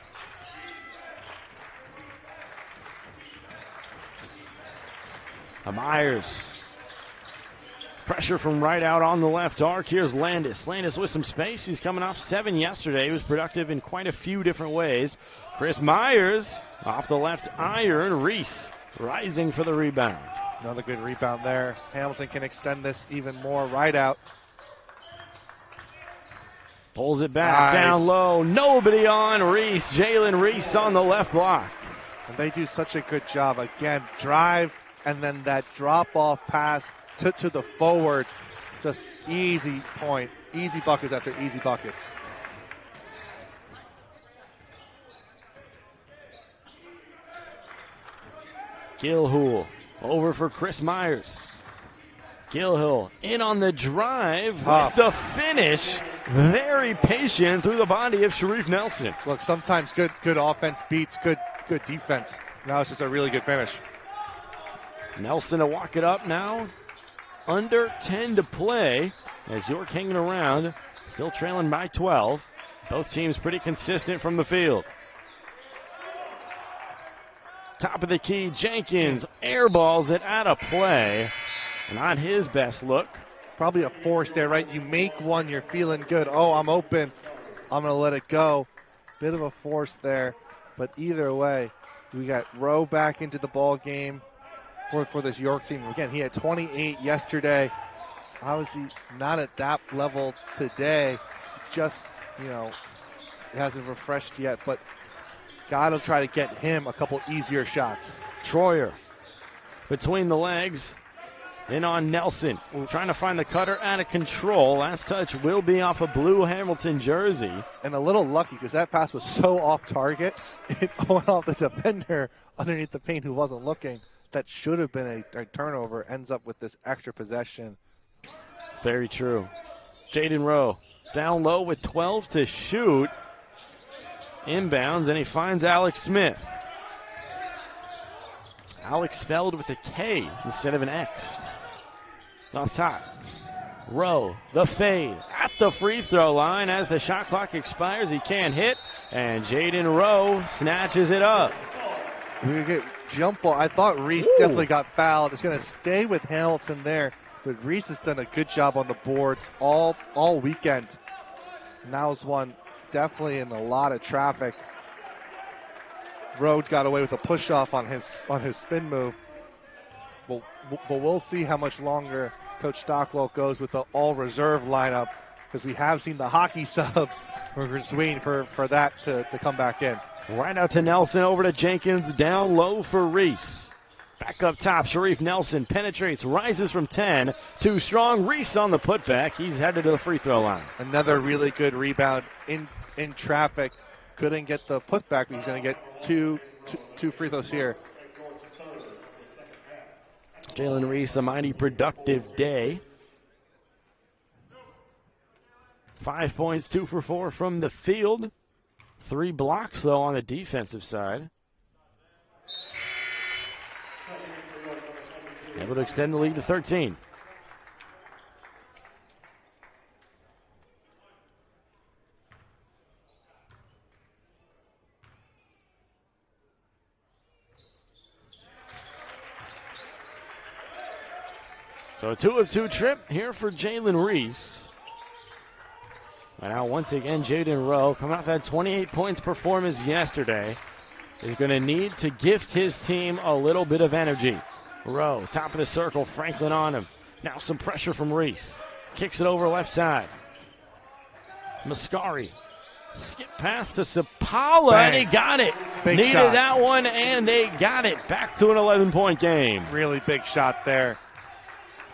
Myers. Pressure from right out on the left arc. Here's Landis. Landis with some space. He's coming off 7 yesterday. He was productive in quite a few different ways. Chris Myers off the left iron. Reese rising for the rebound. Another good rebound there. Hamilton can extend this even more. Right out. Pulls it back down low. Nobody on Reese. Jalen Reese on the left block. And they do such a good job. Again, drive and then that drop-off pass to the forward. Just easy point. Easy buckets after easy buckets. Gilhool over for Chris Myers. Gilhill in on the drive with the finish. Very patient through the body of Sharif Nelson. Look, sometimes good offense beats good defense. Now it's just a really good finish. Nelson to walk it up now. Under 10 to play as York hanging around, still trailing by 12. Both teams pretty consistent from the field. Top of the key, Jenkins airballs it out of play. Not his best look. Probably a force there, right? You make one, you're feeling good. Oh, I'm open. I'm going to let it go. Bit of a force there. But either way, we got Rowe back into the ball game for this York team. Again, he had 28 yesterday. Obviously not at that level today. Just, hasn't refreshed yet. But got to try to get him a couple easier shots. Troyer between the legs. In on Nelson, trying to find the cutter out of control. Last touch will be off a blue Hamilton jersey. And a little lucky because that pass was so off target. It went off the defender underneath the paint who wasn't looking. That should have been a turnover. Ends up with this extra possession. Very true. Jaden Rowe down low with 12 to shoot. Inbounds, and he finds Alex Smith. Alex spelled with a K instead of an X. Off top. Rowe, the fade at the free throw line as the shot clock expires. He can't hit, and Jaden Rowe snatches it up. We get jump ball. I thought Reese definitely got fouled. It's going to stay with Hamilton there, but Reese has done a good job on the boards all weekend. Now's one definitely in a lot of traffic. Rode got away with a push-off on his spin move. But we'll see how much longer Coach Stockwell goes with the all-reserve lineup, because we have seen the hockey subs. We're just waiting for that to come back in. Right out to Nelson, over to Jenkins, down low for Reese. Back up top, Sharif Nelson penetrates, rises from 10. Too strong, Reese on the putback. He's headed to the free throw line. Another really good rebound in traffic. Couldn't get the putback, but he's going to get two free throws here. Jalen Reese, a mighty productive day. 5 points, 2 for 4 from the field. 3 blocks, though, on the defensive side. Able to extend the lead to 13. So a 2 of 2 trip here for Jalen Reese. And now once again, Jaden Rowe, coming off that 28 points performance yesterday, is going to need to gift his team a little bit of energy. Rowe, top of the circle, Franklin on him. Now some pressure from Reese. Kicks it over left side. Mascari. Skip pass to Sapala, Bang. and he got it. Big Needed shot. that one, and they got it. Back to an 11-point game. Really big shot there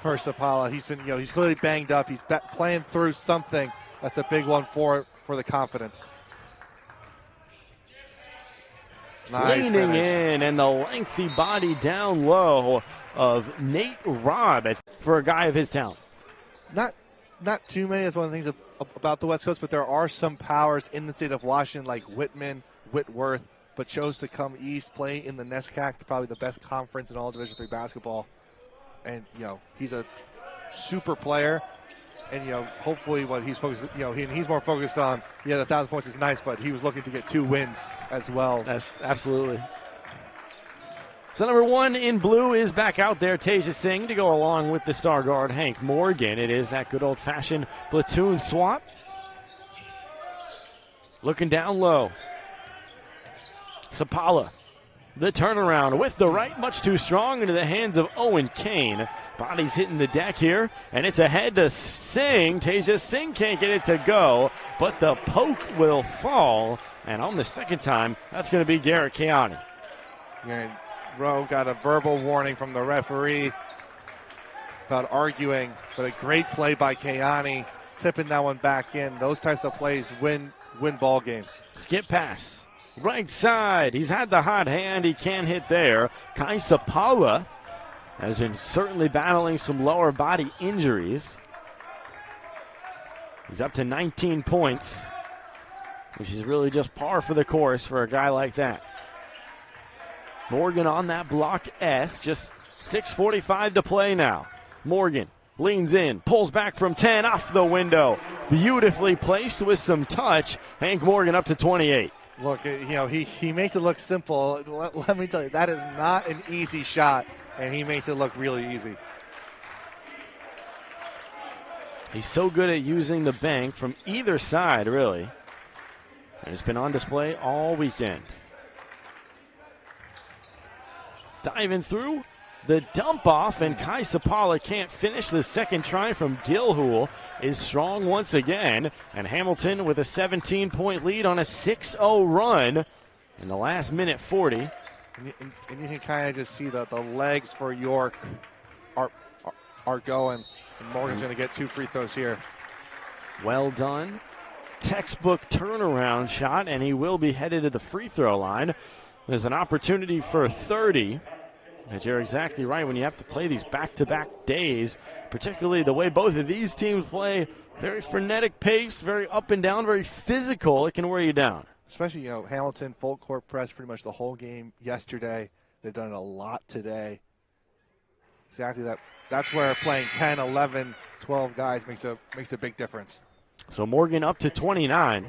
for Sapala. He's been, he's clearly banged up. He's playing through something. That's a big one for the confidence. Nice Leaning finish. in, and the lengthy body down low of Nate Robb for a guy of his talent. Not too many. That's one of the things about the West Coast, but there are some powers in the state of Washington like Whitman, Whitworth, but chose to come east, play in the NESCAC, probably the best conference in all Division III basketball. And, he's a super player. And, hopefully what he's focused, he's more focused on, the 1,000 points is nice, but he was looking to get 2 wins as well. That's absolutely. So number 1 in blue is back out there, Tasia Singh, to go along with the star guard, Hank Morgan. It is that good old-fashioned platoon swap. Looking down low. Sapala. The turnaround with the right, much too strong, into the hands of Owen Kane. Body's hitting the deck here, and it's ahead to Singh. Tasia Singh can't get it to go, but the poke will fall. And on the second time, that's going to be Garrett Keani. And Rowe got a verbal warning from the referee about arguing, but a great play by Keani tipping that one back in. Those types of plays win ball games. Skip pass. Right side. He's had the hot hand. He can't hit there. Kai Sapala has been certainly battling some lower body injuries. He's up to 19 points, which is really just par for the course for a guy like that. Morgan on that block S. Just 6:45 to play now. Morgan leans in, pulls back from 10, off the window. Beautifully placed with some touch. Hank Morgan up to 28. Look, he makes it look simple. Let me tell you, that is not an easy shot, and he makes it look really easy. He's so good at using the bank from either side, really. And it's been on display all weekend. Diving through the dump off, and Kai Sapala can't finish. The second try from Gilhool is strong once again, and Hamilton with a 17-point lead on a 6-0 run in the last minute 40. And you can kind of just see the legs for York are going, and Morgan's going to get 2 free throws here. Well done. Textbook turnaround shot, and he will be headed to the free throw line. There's an opportunity for 30. And you're exactly right. When you have to play these back-to-back days, particularly the way both of these teams play, very frenetic pace, very up and down, very physical, it can wear you down. Especially, Hamilton full court press pretty much the whole game yesterday. They've done it a lot today. Exactly that. That's where playing 10, 11, 12 guys makes a big difference. So Morgan up to 29.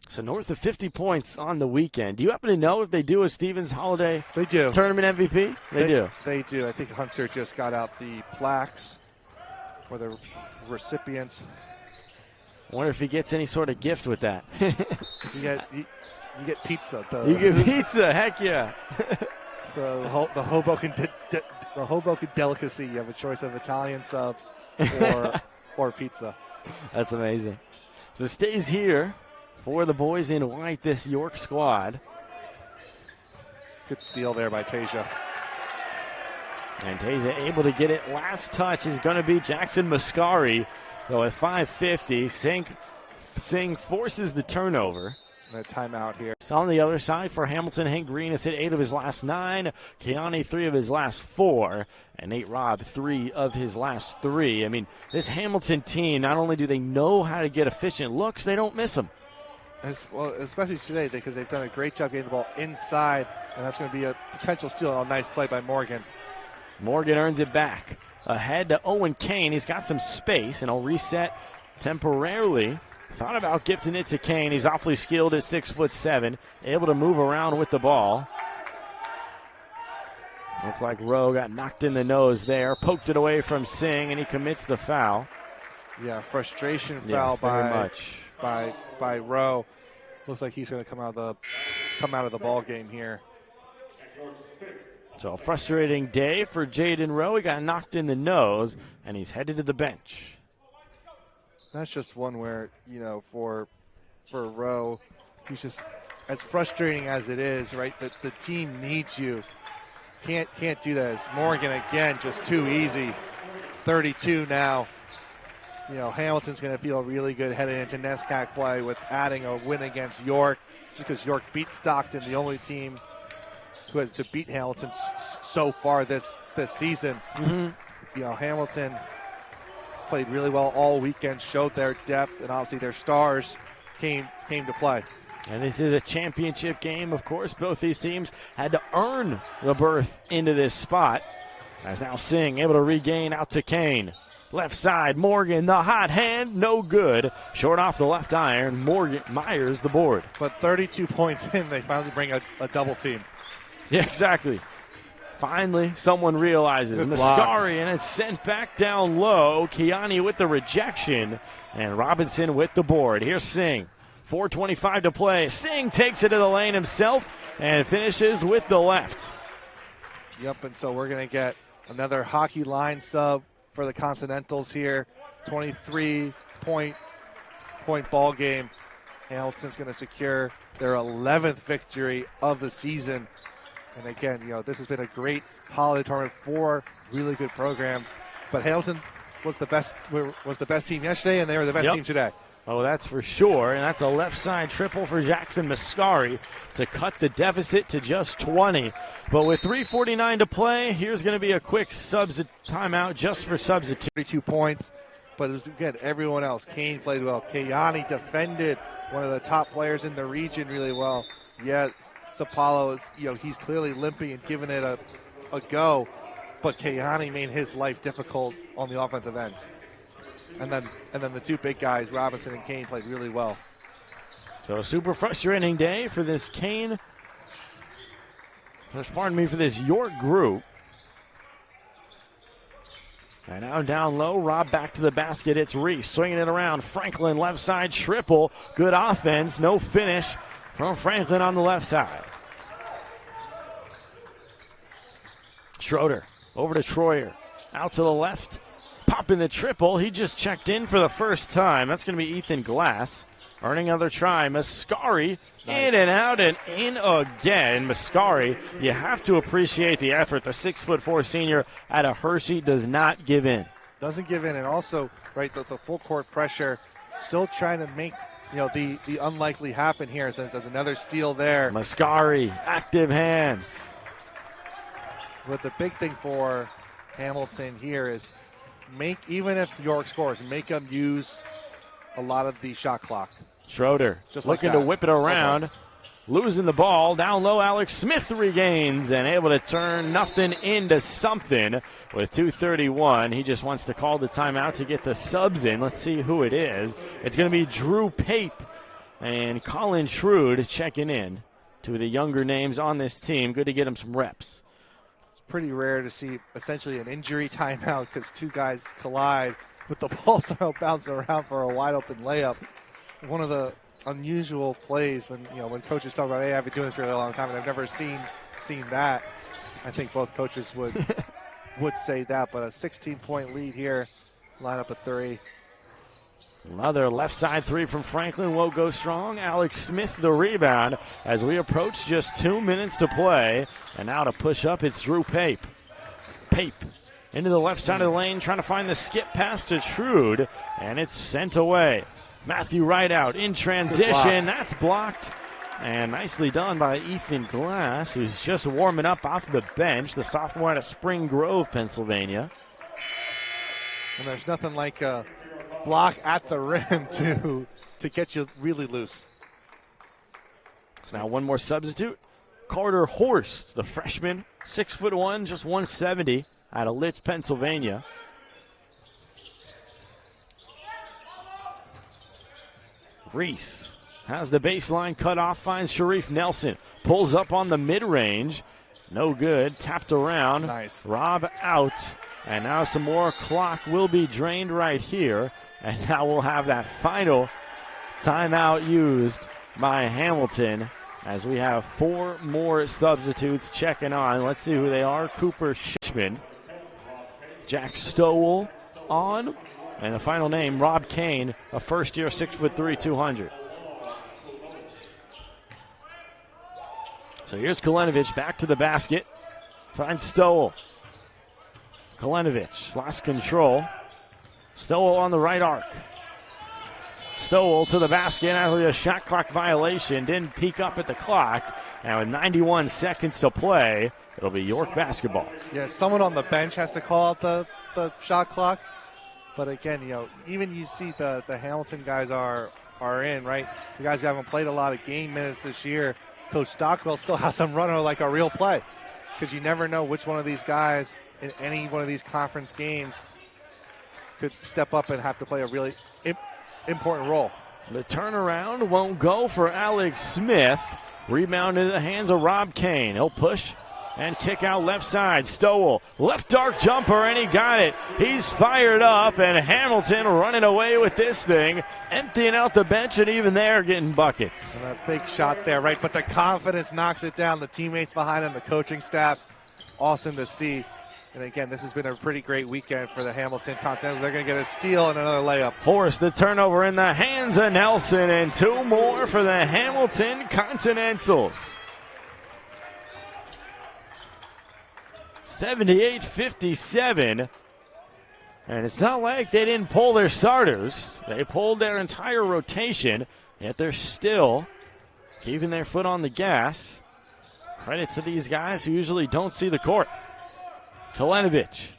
So north of 50 points on the weekend. Do you happen to know if they do a Stevens Holiday tournament MVP? They do. They do. I think Hunter just got out the plaques for the recipients. I wonder if he gets any sort of gift with that. You get pizza. You get pizza. Heck yeah. the Hoboken delicacy. You have a choice of Italian subs or pizza. That's amazing. So stays here for the boys in white, this York squad. Good steal there by Tasia. And Tasia able to get it. Last touch is going to be Jackson Mascari. Though at 5:50, Singh forces the turnover. And a timeout here. It's on the other side for Hamilton. Hank Green has hit 8 of his last 9. Keani 3 of his last 4. And Nate Robb 3 of his last 3. I mean, this Hamilton team, not only do they know how to get efficient looks, they don't miss them. Well, especially today because they've done a great job getting the ball inside, and that's going to be a potential steal. A nice play by Morgan. Morgan earns it back. Ahead to Owen Kane. He's got some space, and he'll reset temporarily. Thought about gifting it to Kane. He's awfully skilled at 6'7", able to move around with the ball. Looked like Rowe got knocked in the nose there. Poked it away from Singh, and he commits the foul. Yeah, frustration foul by Rowe. Looks like he's going to come out of the ball game here. So a frustrating day for Jaden Rowe. He got knocked in the nose, and he's headed to the bench. That's just one where, for Rowe, he's just, as frustrating as it is, right? The team needs you. Can't do that. It's Morgan again, just too easy. 32 now. Hamilton's going to feel really good heading into NESCAC play with adding a win against York, just because York beat Stockton, the only team who has to beat Hamilton so far this season. Mm-hmm. Hamilton has played really well all weekend, showed their depth, and obviously their stars came to play. And this is a championship game, of course. Both these teams had to earn the berth into this spot. As now Singh able to regain out to Kane. Left side, Morgan, the hot hand, no good. Short off the left iron, Morgan Myers the board. But 32 points in, they finally bring a double team. Yeah, exactly. Finally, someone realizes. Mascari, and it's sent back down low. Keani with the rejection, and Robinson with the board. Here's Singh. 4:25 to play. Singh takes it to the lane himself and finishes with the left. Yep, and so we're going to get another hockey line sub for the Continentals here. 23-point ball game. Hamilton's going to secure their 11th victory of the season. And again, this has been a great holiday tournament for really good programs. But Hamilton was the best team yesterday, and they were the best team today. Oh, that's for sure. And that's a left side triple for Jackson Mascari to cut the deficit to just 20. But with 3:49 to play, here's going to be a quick timeout just for substitute. 32 points. But it was, again, everyone else. Kane played well. Kayani defended one of the top players in the region really well. Yes, Sapalo is, he's clearly limping and giving it a go. But Kayani made his life difficult on the offensive end. And then the two big guys, Robinson and Kane, played really well. So a super frustrating day for this Kane. For this York group. And now down low, Rob back to the basket. It's Reese swinging it around. Franklin left side triple. Good offense, no finish from Franklin on the left side. Schroeder over to Troyer. Out to the left. Popping the triple. He just checked in for the first time. That's going to be Ethan Glass. Earning another try. Mascari in and out and in again. Mascari, you have to appreciate the effort. The 6'4" senior out of Hershey does not give in. Doesn't give in. And also, right, the full court pressure. Still trying to make the unlikely happen here. So there's another steal there. Mascari, active hands. But the big thing for Hamilton here is even if York scores, make them use a lot of the shot clock. Schroeder just looking to whip it around. Okay. Losing the ball. Down low, Alex Smith regains and able to turn nothing into something with 2:31. He just wants to call the timeout to get the subs in. Let's see who it is. It's going to be Drew Pape and Colin Shrewd checking in. Two of the younger names on this team. Good to get them some reps. Pretty rare to see essentially an injury timeout because two guys collide with the ball somehow bouncing around for a wide open layup. One of the unusual plays when coaches talk about, hey, I've been doing this for a really long time and I've never seen that. I think both coaches would say that, but a 16-point lead here, line up a three. Another left side three from Franklin won't go strong. Alex Smith the rebound as we approach just 2 minutes to play. And now to push up, it's Drew Pape. Pape into the left side of the lane, trying to find the skip pass to Shrewd, and it's sent away. Matthew Rideout in transition. That's blocked. And nicely done by Ethan Glass, who's just warming up off the bench, the sophomore out of Spring Grove, Pennsylvania. And there's nothing like a block at the rim to get you really loose. So now one more substitute. Carter Horst, the freshman, 6'1", just 170, out of Litz, Pennsylvania. Reese has the baseline cut off, finds Sharif Nelson, pulls up on the mid-range. No good, tapped around. Nice. Rob out, and now some more clock will be drained right here. And now we'll have that final timeout used by Hamilton as we have four more substitutes checking on. Let's see who they are. Cooper Shishman, Jack Stowell on, and the final name, Rob Kane, a first-year 6'3", 200. So here's Kalenovich back to the basket. Finds Stowell. Kalenovich lost control. Stowell on the right arc. Stowell to the basket after a shot clock violation. Didn't peek up at the clock. And with 91 seconds to play, it'll be York basketball. Yeah, someone on the bench has to call out the shot clock. But again, even you see the Hamilton guys are in, right? The guys who haven't played a lot of game minutes this year. Coach Stockwell still has them running like a real play because you never know which one of these guys in any one of these conference games could step up and have to play a really important role. The turnaround won't go for Alex Smith. Rebound into the hands of Rob Kane. He'll push and kick out left side. Stowell, left dark jumper, and he got it. He's fired up, and Hamilton running away with this thing, emptying out the bench, and even there getting buckets. And a big shot there, right? But the confidence knocks it down. The teammates behind him, the coaching staff, awesome to see. And again, this has been a pretty great weekend for the Hamilton Continentals. They're going to get a steal and another layup. Horst, the turnover in the hands of Nelson, and two more for the Hamilton Continentals. 78-57. And it's not like they didn't pull their starters. They pulled their entire rotation, yet they're still keeping their foot on the gas. Credit to these guys who usually don't see the court. Kalenovic.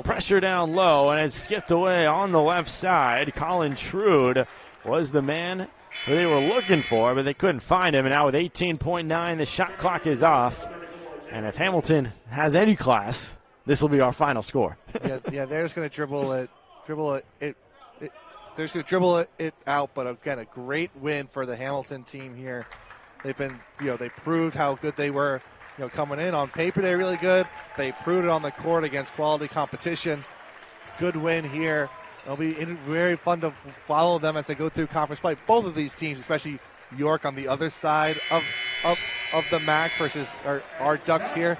Pressure down low, and it skipped away on the left side. Colin Trude was the man who they were looking for, but they couldn't find him. And now with 18.9, the shot clock is off. And if Hamilton has any class, this will be our final score. yeah, they're just going to dribble it. They're just going to dribble it out. But again, a great win for the Hamilton team here. They've been, they proved how good they were, coming in. On paper, they're really good. They proved it on the court against quality competition. Good win here. It'll be very fun to follow them as they go through conference play. Both of these teams, especially York on the other side of the MAC versus our Ducks here.